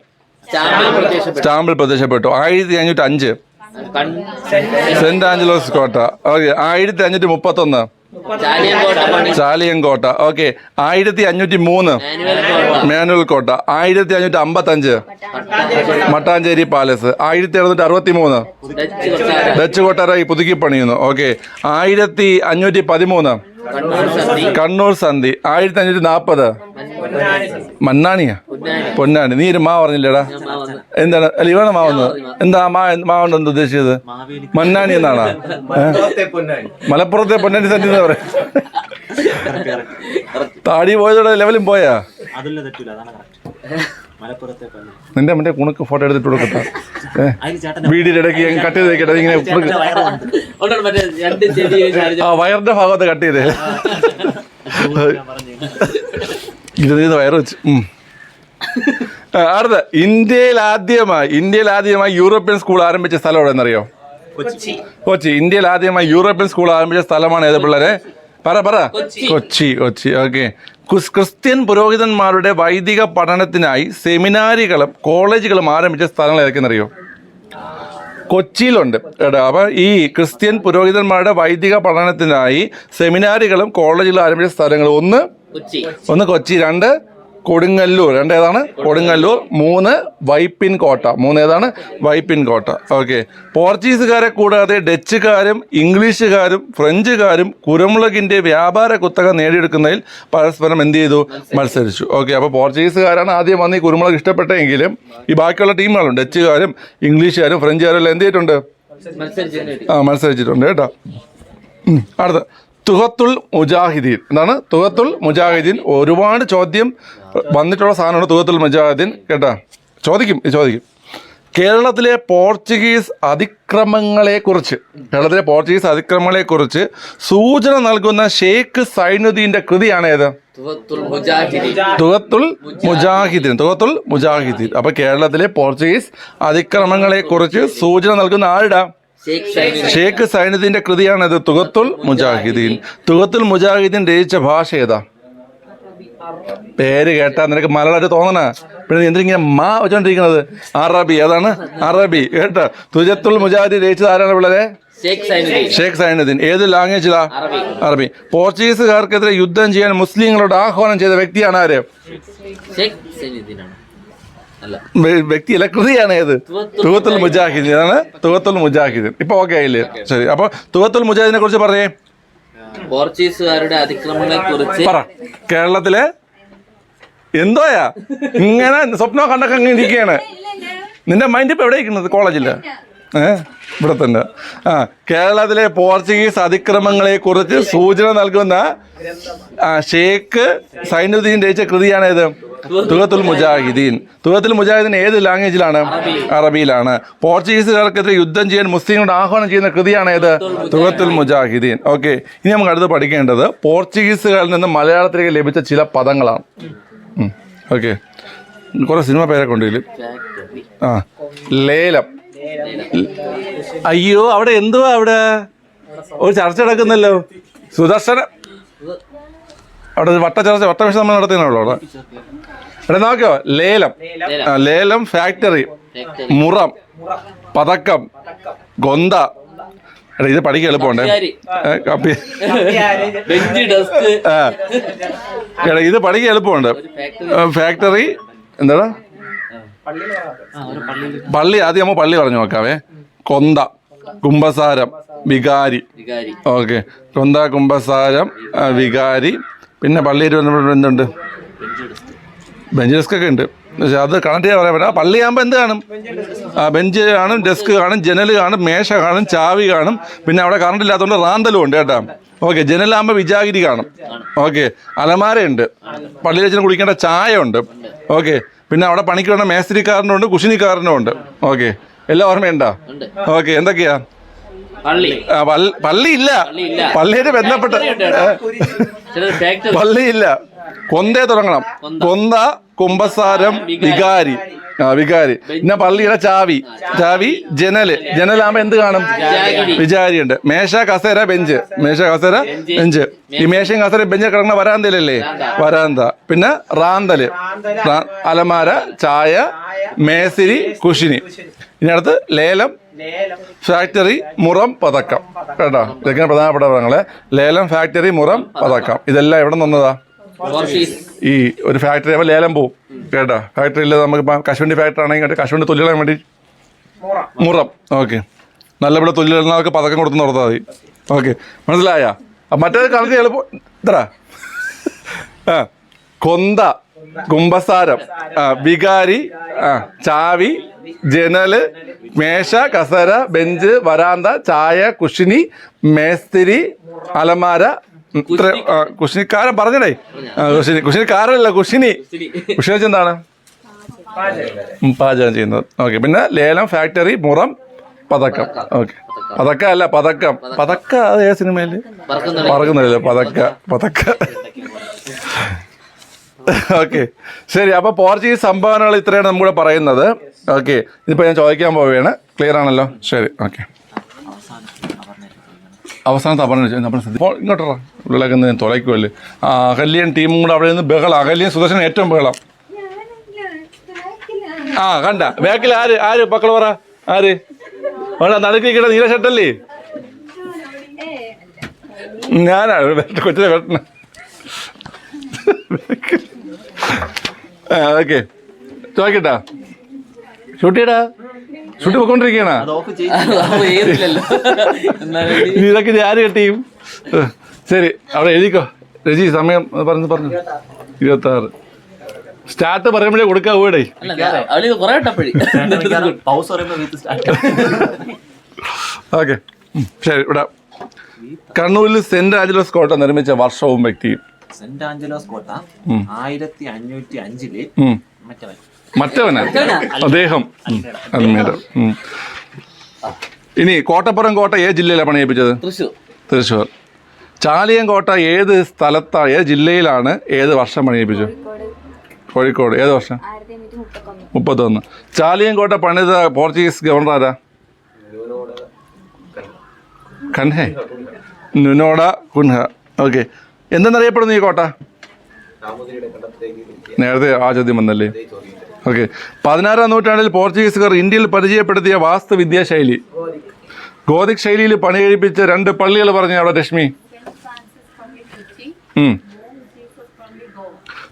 സ്റ്റാമ്പിൽ പ്രത്യക്ഷപ്പെട്ടു. 1505 സെന്റ് ആഞ്ചലോസ് കോട്ട. ഓക്കെ, 1531 ചാലിയങ്കോട്ട. ഓക്കെ, 1503 മാനുവൽ കോട്ട. 1555 മട്ടാഞ്ചേരി പാലസ്. 1763 ഡച്ച് കൊട്ടാര പുതുക്കി പണിയുന്നു. ഓക്കെ, 1513 കണ്ണൂർ സന്ധി. 1540 മണ്ണാണിയാ പൊന്നാണി. നീ ഒരു മാ പറഞ്ഞില്ലേടാ? എന്താണ്? അല്ല, ഇവണ മാവുന്നത് എന്താ? മാവുണ്ട് എന്താ ഉദ്ദേശിച്ചത്? മണ്ണാണി എന്നാണോ? മലപ്പുറത്തെ പൊന്നാനി സന്ധി എന്ന് പറയാം. താടി പോയതോടെ ലെവലും പോയാ? നിന്റെ മറ്റേ കുണുക്ക് ഫോട്ടോ എടുത്തിട്ട് കൊടുക്കട്ടെ. വീടിന്റെ ഇടയ്ക്ക് കട്ട് ചെയ്ത് വെക്കട്ടെ. ഇങ്ങനെ വയറിന്റെ ഭാഗത്ത് കട്ട് ചെയ്തേ. ഇത് വയറ് വെച്ച്. അടുത്ത, ഇന്ത്യയിൽ ആദ്യമായി യൂറോപ്യൻ സ്കൂൾ ആരംഭിച്ച സ്ഥലം എവിടെയെന്നറിയോ? കൊച്ചി. ഇന്ത്യയിൽ ആദ്യമായി യൂറോപ്യൻ സ്കൂൾ ആരംഭിച്ച സ്ഥലമാണ് ഏത് പിള്ളേരെ? പറ. കൊച്ചി. ഓക്കെ, ക്രിസ്ത്യൻ പുരോഹിതന്മാരുടെ വൈദിക പഠനത്തിനായി സെമിനാരികളും കോളേജുകളും ആരംഭിച്ച സ്ഥലങ്ങൾ ഏതൊക്കെയെന്നറിയോ? കൊച്ചിയിലുണ്ട്. അപ്പൊ ഈ ക്രിസ്ത്യൻ പുരോഹിതന്മാരുടെ വൈദിക പഠനത്തിനായി സെമിനാരികളും കോളേജുകളും ആരംഭിച്ച സ്ഥലങ്ങൾ ഒന്ന് കൊച്ചി, 2 കൊടുങ്ങല്ലൂർ. 2 ഏതാണ്? കൊടുങ്ങല്ലൂർ. 3 വൈപ്പിൻ കോട്ട. 3 ഏതാണ്? വൈപ്പിൻ കോട്ട. ഓക്കെ, പോർച്ചുഗീസുകാരെ കൂടാതെ ഡച്ചുകാരും ഇംഗ്ലീഷുകാരും ഫ്രഞ്ചുകാരും കുരുമുളകിന്റെ വ്യാപാര കുത്തക നേടിയെടുക്കുന്നതിൽ പരസ്പരം എന്ത് ചെയ്തു? മത്സരിച്ചു. ഓക്കെ, അപ്പോൾ പോർച്ചുഗീസുകാരാണ് ആദ്യം വന്ന് ഈ കുരുമുളക് ഇഷ്ടപ്പെട്ടെങ്കിലും ഈ ബാക്കിയുള്ള ടീമുകളും ഡച്ചുകാരും ഇംഗ്ലീഷുകാരും ഫ്രഞ്ചുകാരും എല്ലാം എന്ത് ചെയ്തിട്ടുണ്ട്? മത്സരിച്ചിട്ടുണ്ട് കേട്ടോ. അടുത്ത, തുഹത്തുൽ മുജാഹിദീൻ. എന്താണ് തുഹത്തുൽ മുജാഹിദീൻ? ഒരുപാട് ചോദ്യം വന്നിട്ടുള്ള സാധനമാണ് തുഹത്തുൽ മുജാഹിദീൻ കേട്ടോ. ചോദിക്കും. കേരളത്തിലെ പോർച്ചുഗീസ് അതിക്രമങ്ങളെക്കുറിച്ച് സൂചന നൽകുന്ന ഷെയ്ഖ് സൈനുദ്ദീന്റെ കൃതിയാണ് ഏത്? തുഹത്തുൽ മുജാഹിദീൻ. അപ്പൊ കേരളത്തിലെ പോർച്ചുഗീസ് അതിക്രമങ്ങളെക്കുറിച്ച് സൂചന നൽകുന്ന ആരുടെ? ഷെയ്ഖ് സൈനുദ്ദീന്റെ കൃതിയാണിത്, തുഹത്തുൽ മുജാഹിദീൻ രചിച്ച ഭാഷ ഏതാ? പേര് കേട്ടാ നിനക്ക് മലയാളമായിട്ട് തോന്നണ, പിന്നെ എന്തിങ്ങനെ മാ വെച്ചോണ്ടിരിക്കുന്നത്? അറബി. ഏതാണ്? അറബി കേട്ടാ. തുഹത്തുൽ മുജാഹിദീൻ രചിച്ചത് ആരാണ് പിള്ളേരെ? ഷെയ്ഖ് സൈനുദ്ദീൻ. ഏത് ലാംഗ്വേജിലാ? അറബി. പോർച്ചുഗീസുകാർക്കെതിരെ യുദ്ധം ചെയ്യാൻ മുസ്ലിങ്ങളോട് ആഹ്വാനം ചെയ്ത വ്യക്തിയാണ് ആര്? വ്യക്തിയല്ല, കൃതിയാണ് ഏത്? തുഹത്തുൽ മുജാഹിദീൻ. ആണ് തുഹത്തുൽ മുജാഹിദീൻ. ഇപ്പൊ ഓക്കെ ആയില്ലേ? ശരി, അപ്പൊ തുഹത്തുൽ മുജാഹിദിനെ കുറിച്ച് പറയേ. പോർച്ചുഗീസുകാരുടെ അതിക്രമങ്ങളെ കുറിച്ച് പറ. കേരളത്തിലെ എന്തോയാ ഇങ്ങനെ സ്വപ്നം കണ്ടൊക്കെ അങ്ങനെ ഇരിക്കുകയാണ്. നിന്റെ മൈൻഡ് ഇപ്പൊ എവിടെ ഇരിക്കുന്നത്? കോളേജില്ല, ഇവിടെ തന്നെ. കേരളത്തിലെ പോർച്ചുഗീസ് അതിക്രമങ്ങളെ കുറിച്ച് സൂചന നൽകുന്ന ഷെയ്ഖ് സൈനുദ്ദീൻ രചിച്ച കൃതിയാണ് ഏത്? തുഹത്തുൽ മുജാഹിദീൻ. തുഹത്തുൽ മുജാഹിദീൻ ഏത് ലാംഗ്വേജിലാണ്? അറബിയിലാണ്. പോർച്ചുഗീസുകാർക്കെതിരെ യുദ്ധം ചെയ്യാൻ മുസ്ലിങ്ങളോട് ആഹ്വാനം ചെയ്യുന്ന കൃതിയാണ് ഏത്? തുഹത്തുൽ മുജാഹിദീൻ. ഓക്കെ, ഇനി നമുക്ക് അടുത്ത് പഠിക്കേണ്ടത് പോർച്ചുഗീസുകാരിൽ നിന്ന് മലയാളത്തിലേക്ക് ലഭിച്ച ചില പദങ്ങളാണ്. ഓക്കെ, കുറെ സിനിമ പേരൊക്കെ ഉണ്ടെങ്കിൽ. ലേലം. അയ്യോ, അവിടെ എന്തുവാ? അവിടെ ഒരു ചർച്ച നടക്കുന്നല്ലോ. സുദർശന അവിടെ വട്ടമേശ നമ്മൾ നടത്തുന്നല്ലോ അവിടെ. ഇവിടെ നോക്കോ, ലേലം ഫാക്ടറി, മുറം, പതക്കം, ഗൊന്ത, എടാ ഇത് പഠിക്കാൻ എളുപ്പമുണ്ട് കപ്പി ബെഞ്ച് ഡെസ്ക് ആ എടാ ഇത് പഠിക്കാൻ എളുപ്പമുണ്ട്. ഫാക്ടറി എന്താടാ പള്ളി, ആദ്യം നമ്മൾ പള്ളി പറഞ്ഞു നോക്കാവേ. കൊന്ത, കുംഭസാരം, വികാരി. ഓക്കെ, കൊന്ത, കുംഭസാരം, വികാരി. പിന്നെ പള്ളിയിൽ എന്തുണ്ട്? ബെഞ്ച് ഡെസ്ക് ഒക്കെ ഉണ്ട്. പക്ഷെ അത് കണക്ട് ചെയ്യാൻ പറയാൻ പറ്റില്ല. പള്ളിയാകുമ്പോൾ എന്ത് കാണും? ബെഞ്ച് കാണും, ഡെസ്ക് കാണും, ജനൽ കാണും, മേശ കാണും, ചാവി കാണും. പിന്നെ അവിടെ കറണ്ട് ഇല്ലാത്തതുകൊണ്ട് റാന്തലും ഉണ്ട് കേട്ടോ. ഓക്കെ, ജനലാകുമ്പോൾ വിജാഗിരി കാണും. ഓക്കെ, അലമാരയുണ്ട്, പള്ളിയിൽ വെച്ചിന് കുടിക്കേണ്ട ചായ ഉണ്ട്. ഓക്കെ, പിന്നെ അവിടെ പണിക്ക് വേണ്ട മേസ്തിരിക്കാരനും ഉണ്ട്, കുശിനിക്കാരനും ഉണ്ട്. ഓക്കെ, എല്ലാം ഓർമ്മയുണ്ടോ? ഓക്കെ, എന്തൊക്കെയാ? പള്ളിയില്ല, പള്ളിയായിട്ട് ബന്ധപ്പെട്ട പള്ളിയില്ല. കൊന്തേ തുടങ്ങണം. കൊന്ത, കുംഭസാരം, വികാരി. വികാരി. പിന്നെ പള്ളിയുടെ ചാവി, ജനലാകുമ്പോ എന്ത് കാണും? വിചാരി ഉണ്ട്. മേശ, കസേര, ബെഞ്ച്. മേശ, കസേര, ബെഞ്ച്. ഈ മേശയും കസേര ബെഞ്ച് കിടക്കുന്ന വരാന്തയിലല്ലേ? വരാന്ത. പിന്നെ റാന്തല്, അലമാര, ചായ, മേസിരി, കുശിനി. ഇനി അടുത്ത് ലേലം, ഫാക്ടറി, മുറം, പതക്കം. കേട്ടോ, ഇതൊക്കെയാണ് പ്രധാനപ്പെട്ട പദങ്ങള്. ലേലം, ഫാക്ടറി, മുറം, പതക്കം. ഇതെല്ലാം എവിടെ നിന്നതാ? ഈ ഒരു ഫാക്ടറി ആകുമ്പോൾ ലേലം പോവും. കേട്ടോ, ഫാക്ടറിയിൽ നമുക്കിപ്പോൾ കശുവണ്ടി ഫാക്ടറി ആണെങ്കിൽ കശുവണ്ടി തൊല്ലിടാൻ വേണ്ടി മുറം. ഓക്കെ, നല്ലപോലെ തൊല്ലിടുന്നവർക്ക് പതക്കം കൊടുത്ത് നടത്താൽ മതി. ഓക്കെ, മനസ്സിലായ? മറ്റേത് കണക്ക് എളുപ്പം ഇത്ര. കൊന്ത, കുംഭസാരം, വികാരി, ചാവി, ജനല്, മേശ, കസേര, ബെഞ്ച്, വരാന്ത, ചായ, കുശിനി, മേസ്തിരി, അലമാര. കുശിനിക്കാരൻ പറഞ്ഞടേ. കുശിനിക്കാരല്ല, കുശിനി. കുശിനി വെച്ചെന്താണ്? പാചകം ചെയ്യുന്നത്. ഓക്കെ, പിന്നെ ലേലം, ഫാക്ടറി, മുറം, പതക്കം. ഓക്കെ, പതക്ക അല്ല, പതക്കം. പതക്ക അത് ഏത് സിനിമയില്? പറക്കുന്നില്ലല്ലോ, പതക്ക. ഓക്കെ, ശരി. അപ്പൊ പോർച്ചുഗീസ് സംഭാവനകൾ ഇത്രയാണ് നമ്മുടെ പറയുന്നത്. ഓക്കെ, ഇതിപ്പോ ഞാൻ ചോദിക്കാൻ പോവുകയാണ്. ക്ലിയർ ആണല്ലോ? ശരി, ഓക്കെ. അവസാനത്തെ അപ്പോൾ ഇങ്ങോട്ടാ ഉള്ളിലൊക്കെ ഞാൻ തുളയ്ക്കുമല്ലേ. അകല്യൻ ടീമും കൂടെ അവിടെ നിന്ന് ബഹളം. അകല്യൻ സുദർശൻ ഏറ്റവും ബഹളം. കണ്ട ബാക്കിൽ ആര് മക്കൾ പറ? ആര് നടുക്കിക്കട നീല ഷർട്ടല്ലേ? ഞാനാണ് കൊച്ചിനെ വെട്ടണ. ഓക്കെ, ചോദിക്കട്ടാ? ഷൂട്ടിയടാ, ഷൂട്ടി പോയിക്കൊണ്ടിരിക്കണ. ഇതൊക്കെ ആര് കെട്ടിയും? ശരി, അവിടെ എഴുതിക്കോ രജി. സമയം പറഞ്ഞു 26. സ്റ്റാർട്ട് പറയുമ്പോഴേ കൊടുക്കാൻ പോയിടേ. ഓക്കെ, ശരി. ഇവിടെ കണ്ണൂരിൽ സെന്റ് ആഞ്ചലോസ് കോട്ട നിർമ്മിച്ച വർഷവും വ്യക്തിയും. സെന്റ് ആഞ്ചലോസ് കോട്ട 1505 മറ്റവനാ അദ്ദേഹം. ഇനി കോട്ടപ്പുറം കോട്ട ഏത് ജില്ലയിലാണ് പണിയിപ്പിച്ചത്? തൃശ്ശൂർ. ചാലിയം കോട്ട ഏത് സ്ഥലത്താണ്, ഏത് ജില്ലയിലാണ്, ഏത് വർഷം പണിയിപ്പിച്ചു? കോഴിക്കോട്. ഏത് വർഷം? 31. ചാലിയം കോട്ട പണിത പോർച്ചുഗീസ് ഗവർണർ ആരാ? കൻഹെ, നുനോഡ കുൻഹ. ഓക്കെ, എന്തെന്നറിയപ്പെടുന്നു ഈ കോട്ട? നേരത്തെ ആ ചോദ്യം വന്നല്ലേ. ഓക്കെ, 16-ാം നൂറ്റാണ്ടിൽ പോർച്ചുഗീസുകാർ ഇന്ത്യയിൽ പരിചയപ്പെടുത്തിയ വാസ്തുവിദ്യാ ശൈലി. ഗോതിക് ശൈലിയിൽ പണി കഴിപ്പിച്ച 2 പള്ളികൾ പറഞ്ഞു അവിടെ രശ്മി.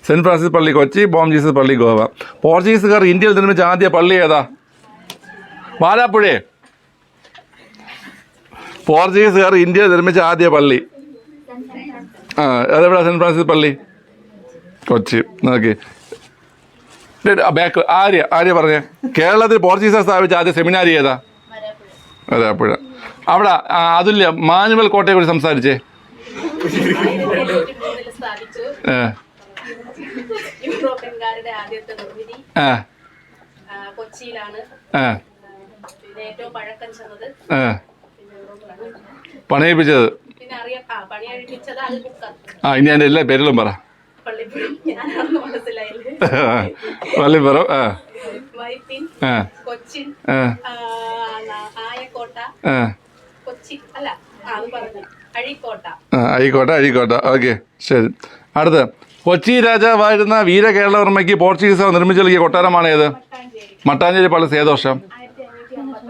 സെന്റ് ഫ്രാൻസിസ് പള്ളി കൊച്ചി, ബോം ജീസസ് പള്ളി ഗോവ. പോർച്ചുഗീസുകാർ ഇന്ത്യയിൽ നിർമ്മിച്ച ആദ്യ പള്ളി ഏതാ? വാലാപ്പുഴേ. പോർച്ചുഗീസുകാർ ഇന്ത്യയിൽ നിർമ്മിച്ച ആദ്യ പള്ളി അതെവിടാ? സെന്റ് ഫ്രാൻസിസ് പള്ളി കൊച്ചി. ഓക്കെ, ബാക്ക് ആര്യ പറഞ്ഞേ. കേരളത്തിൽ പോർച്ചുഗീസുകാർ സ്ഥാപിച്ച ആദ്യ സെമിനാരി ഏതാ? വരാപ്പുഴ. അവിടെ അതുല്യ മാനുവൽ കോട്ടയെ കുറിച്ച് സംസാരിച്ചേ. പണിയിപ്പിച്ചത് ഇനി അതിന്റെ എല്ലാ പേരുകളും പറ. പള്ളിപ്പുറം, അഴീക്കോട്ട. ഓക്കെ, ശരി. അടുത്ത് കൊച്ചി രാജാവായിരുന്ന വീരകേരളവർമ്മയ്ക്ക് പോർച്ചുഗീസ് നിർമ്മിച്ചു നൽകിയ കൊട്ടാരമാണ് ഏത്? മട്ടാഞ്ചേരി പാലസ്. ഏത് വർഷം?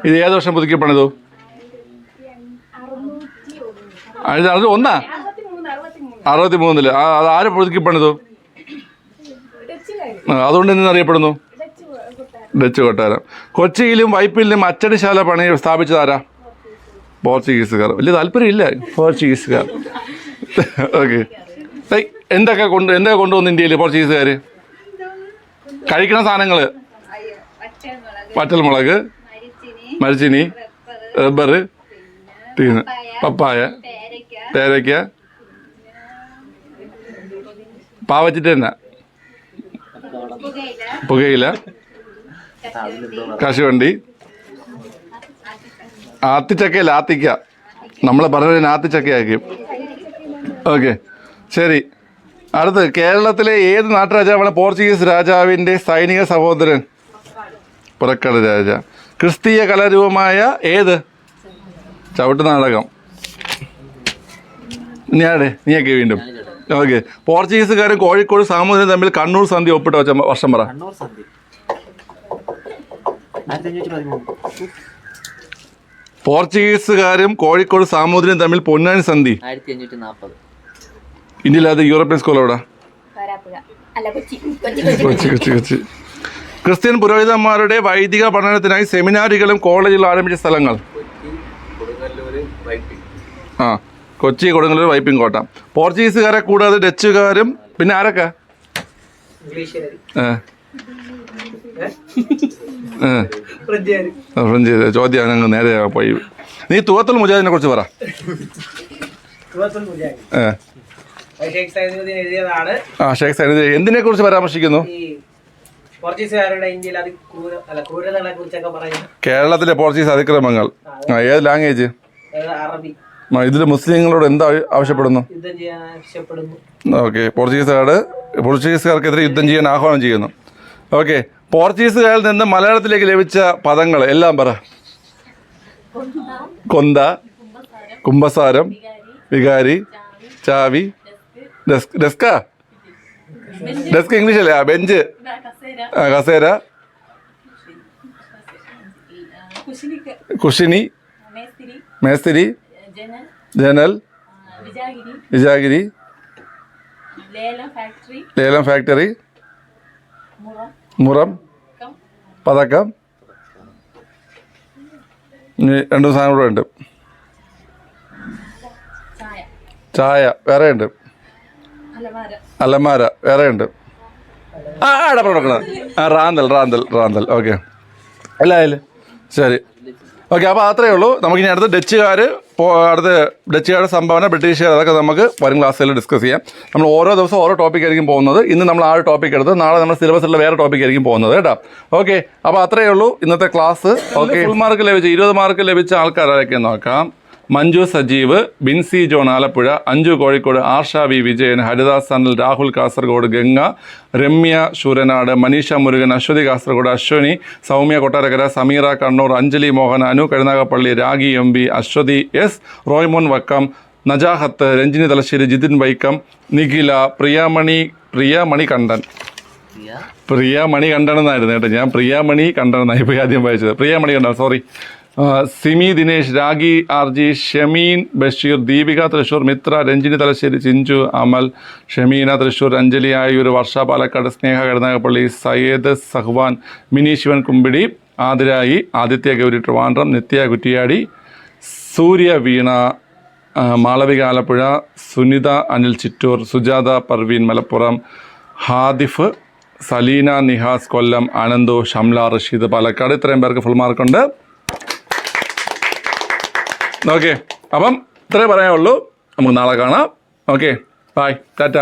ഇത് ഏത് വർഷം പുതുക്കി പണിതു? അത് ഒന്നാ 63 അത് ആര് പുതുക്കി പണിതു? അതുകൊണ്ട് ഇന്ന് അറിയപ്പെടുന്നു ഡച്ച് കൊട്ടാരം. കൊച്ചിയിലും വൈപ്പിലും അച്ചടിശാല പണി സ്ഥാപിച്ചതാരാ? പോർച്ചുഗീസുകാർ. വലിയ താല്പര്യമില്ല പോർച്ചുഗീസുകാർ. ഓക്കെ. എന്തൊക്കെ കൊണ്ടുവന്നു ഇന്ത്യയിൽ പോർച്ചുഗീസുകാർ? കഴിക്കണ സാധനങ്ങൾ: വറ്റൽമുളക്, മരിച്ചിനി, റബ്ബർ, പപ്പായ, പേരയ്ക്ക, പാവച്ചിട്ട് തന്നെ, പുകയില, കശുവണ്ടി, ആത്തിച്ചക്കയില്ല ആത്തിക്ക, നമ്മളെ പറഞ്ഞ ആത്തിച്ചക്കയാക്കും. ഓക്കെ, ശരി. അടുത്ത്, കേരളത്തിലെ ഏത് നാട്ടുരാജാവാണ് പോർച്ചുഗീസ് രാജാവിൻ്റെ സൈനിക സഹോദരൻ? പുറക്കട രാജ. ക്രിസ്തീയ കലാരൂപമായ ഏത്? ചവിട്ട് നാടകം. നീയൊക്കെ വീണ്ടും. ഓക്കെ. പോർച്ചുഗീസുകാരും കോഴിക്കോട് സാമൂതിരിയും തമ്മിൽ കണ്ണൂർ സന്ധി ഒപ്പിട്ട് വെച്ച വർഷം പറ. കണ്ണൂർ സന്ധി 1513. പോർച്ചുഗീസുകാരും കോഴിക്കോട് സാമൂതിരിയും തമ്മിൽ പൊന്നാനി സന്ധി 1540. ഇന്ത്യയിലത് യൂറോപ്യൻ സ്കൂൾ എവിടെ? കൊച്ചി. ക്രിസ്ത്യൻ പുരോഹിതന്മാരുടെ വൈദിക പഠനത്തിനായി സെമിനാരികളും കോളേജുകളും ആരംഭിച്ച സ്ഥലങ്ങൾ? ആ, കൊച്ചി, കൊടുങ്ങല്ലൂർ, വൈപ്പിൻ കോട്ട. പോർച്ചുഗീസുകാരെ കൂടാതെ ഡച്ചുകാരും പിന്നെ ആരൊക്കെ? ഫ്രഞ്ച്. ചോദ്യം അങ്ങ് നേരെ പോയി. നീ തൂവത്തുൽ മുജാഹിദിനെ കുറിച്ച് പറ. ഷേഖ് സൈനുദ്ദീൻ എന്തിനെ കുറിച്ച് പരാമർശിക്കുന്നു? കേരളത്തിലെ പോർച്ചുഗീസ് അതിക്രമങ്ങൾ. ഏത് ലാംഗ്വേജ്? ഇതിൽ മുസ്ലിങ്ങളോട് എന്താ ആവശ്യപ്പെടുന്നു? ഓക്കെ. പോർച്ചുഗീസുകാർക്കെതിരെ യുദ്ധം ചെയ്യാൻ ആഹ്വാനം ചെയ്യുന്നു. ഓക്കെ. പോർച്ചുഗീസുകാരിൽ നിന്ന് മലയാളത്തിലേക്ക് ലഭിച്ച പദങ്ങൾ എല്ലാം പറ. കൊന്ത, കുമ്പസാരം, വികാരി, ചാവി, ഡെസ്ക് ഇംഗ്ലീഷ് അല്ലേ? ബെഞ്ച്, കസേര, കുഷിനി, മേസ്തിരി, ജനൽ, വിജാഗിരി, ലേലം ഫാക്ടറി, മുറം, പതക്കം. രണ്ടു സാധനം കൂടെ ഉണ്ട്. ചായ വേറെ ഉണ്ട്. അലമാര വേറെ ഉണ്ട്. റാന്തൽ. ഓക്കെ, അല്ല ശരി. ഓക്കെ, അപ്പോൾ അത്രയേ ഉള്ളൂ. നമുക്കിനി അടുത്ത് ഡച്ചുകാരുടെ സംഭാവന, ബ്രിട്ടീഷുകാർ, അതൊക്കെ നമുക്ക് വരും ക്ലാസ്സിൽ ഡിസ്കസ് ചെയ്യാം. നമ്മൾ ഓരോ ദിവസം ഓരോ ടോപ്പിക് ആയിരിക്കും പോകുന്നത്. ഇന്ന് നമ്മൾ ആ ഒരു ടോപ്പിക് എടുത്ത് നാളെ നമ്മൾ സിലബസിലുള്ള വേറെ ടോപ്പിക് ആയിരിക്കും പോകുന്നത് കേട്ടോ. ഓക്കെ, അപ്പോൾ അത്രയേ ഉള്ളൂ ഇന്നത്തെ ക്ലാസ്. ഓക്കെ, ഫുൾ മാർക്ക് ലഭിച്ച 20 മാർക്ക് ലഭിച്ച ആൾക്കാരൊക്കെ നോക്കാം. Manju Sajeev, Binsy John Alappuzha, Anju Kozhikode, Arsha V Vijayan, Haridas Sanal, Rahul Kasaragod, Ganga, Ramya Sooranad, Maneesha Murugan, Aswathy Kasaragod, Aswani, Soumya Kottarakkara, Sameera Kannur, Anjali Mohan, Anu Karunagappally, Ragi MB, Aswathy S, Roymon Vakkom, Najahath, Ranjini Thalassery, Jithin Vaikom, Nikhila, Priyamani Kandan എന്നായിരുന്നു കേട്ടോ. ഞാൻ പ്രിയമണി കണ്ടൻ എന്നായി പോയി ആദ്യം വായിച്ചത്. പ്രിയമണി കണ്ടൻ, സോറി. സിമി ദിനേശ്, രാഗി RG, ഷമീൻ ബഷീർ, ദീപിക തൃശ്ശൂർ, മിത്ര, രഞ്ജിനി തലശ്ശേരി, ചിഞ്ചു, അമൽ, ഷമീന തൃശ്ശൂർ, അഞ്ജലി ആയൂർ, വർഷ പാലക്കാട്, സ്നേഹ കരുനാഗപ്പള്ളി, സയ്യദ് സഹ്വാൻ, മിനി ശിവൻ കുമ്പിടി, ആതിരായി, ആദിത്യ ഗൗരി ട്രിവാൻഡ്രം, നിത്യ കുറ്റിയാടി, സൂര്യ വീണ, മാളവിക ആലപ്പുഴ, സുനിത അനിൽ ചിറ്റൂർ, സുജാത പർവീൻ മലപ്പുറം, ഹാദിഫ്, സലീന നിഹാസ് കൊല്ലം, അനന്തു, ഷംല റഷീദ് പാലക്കാട്. ഇത്രയും പേർക്ക് ഫുൾ മാർക്കുണ്ട്. ഓക്കെ, അപ്പം ഇത്രേ പറയാനുള്ളൂ. നമുക്ക് നാളെ കാണാം. Okay, bye, Tata.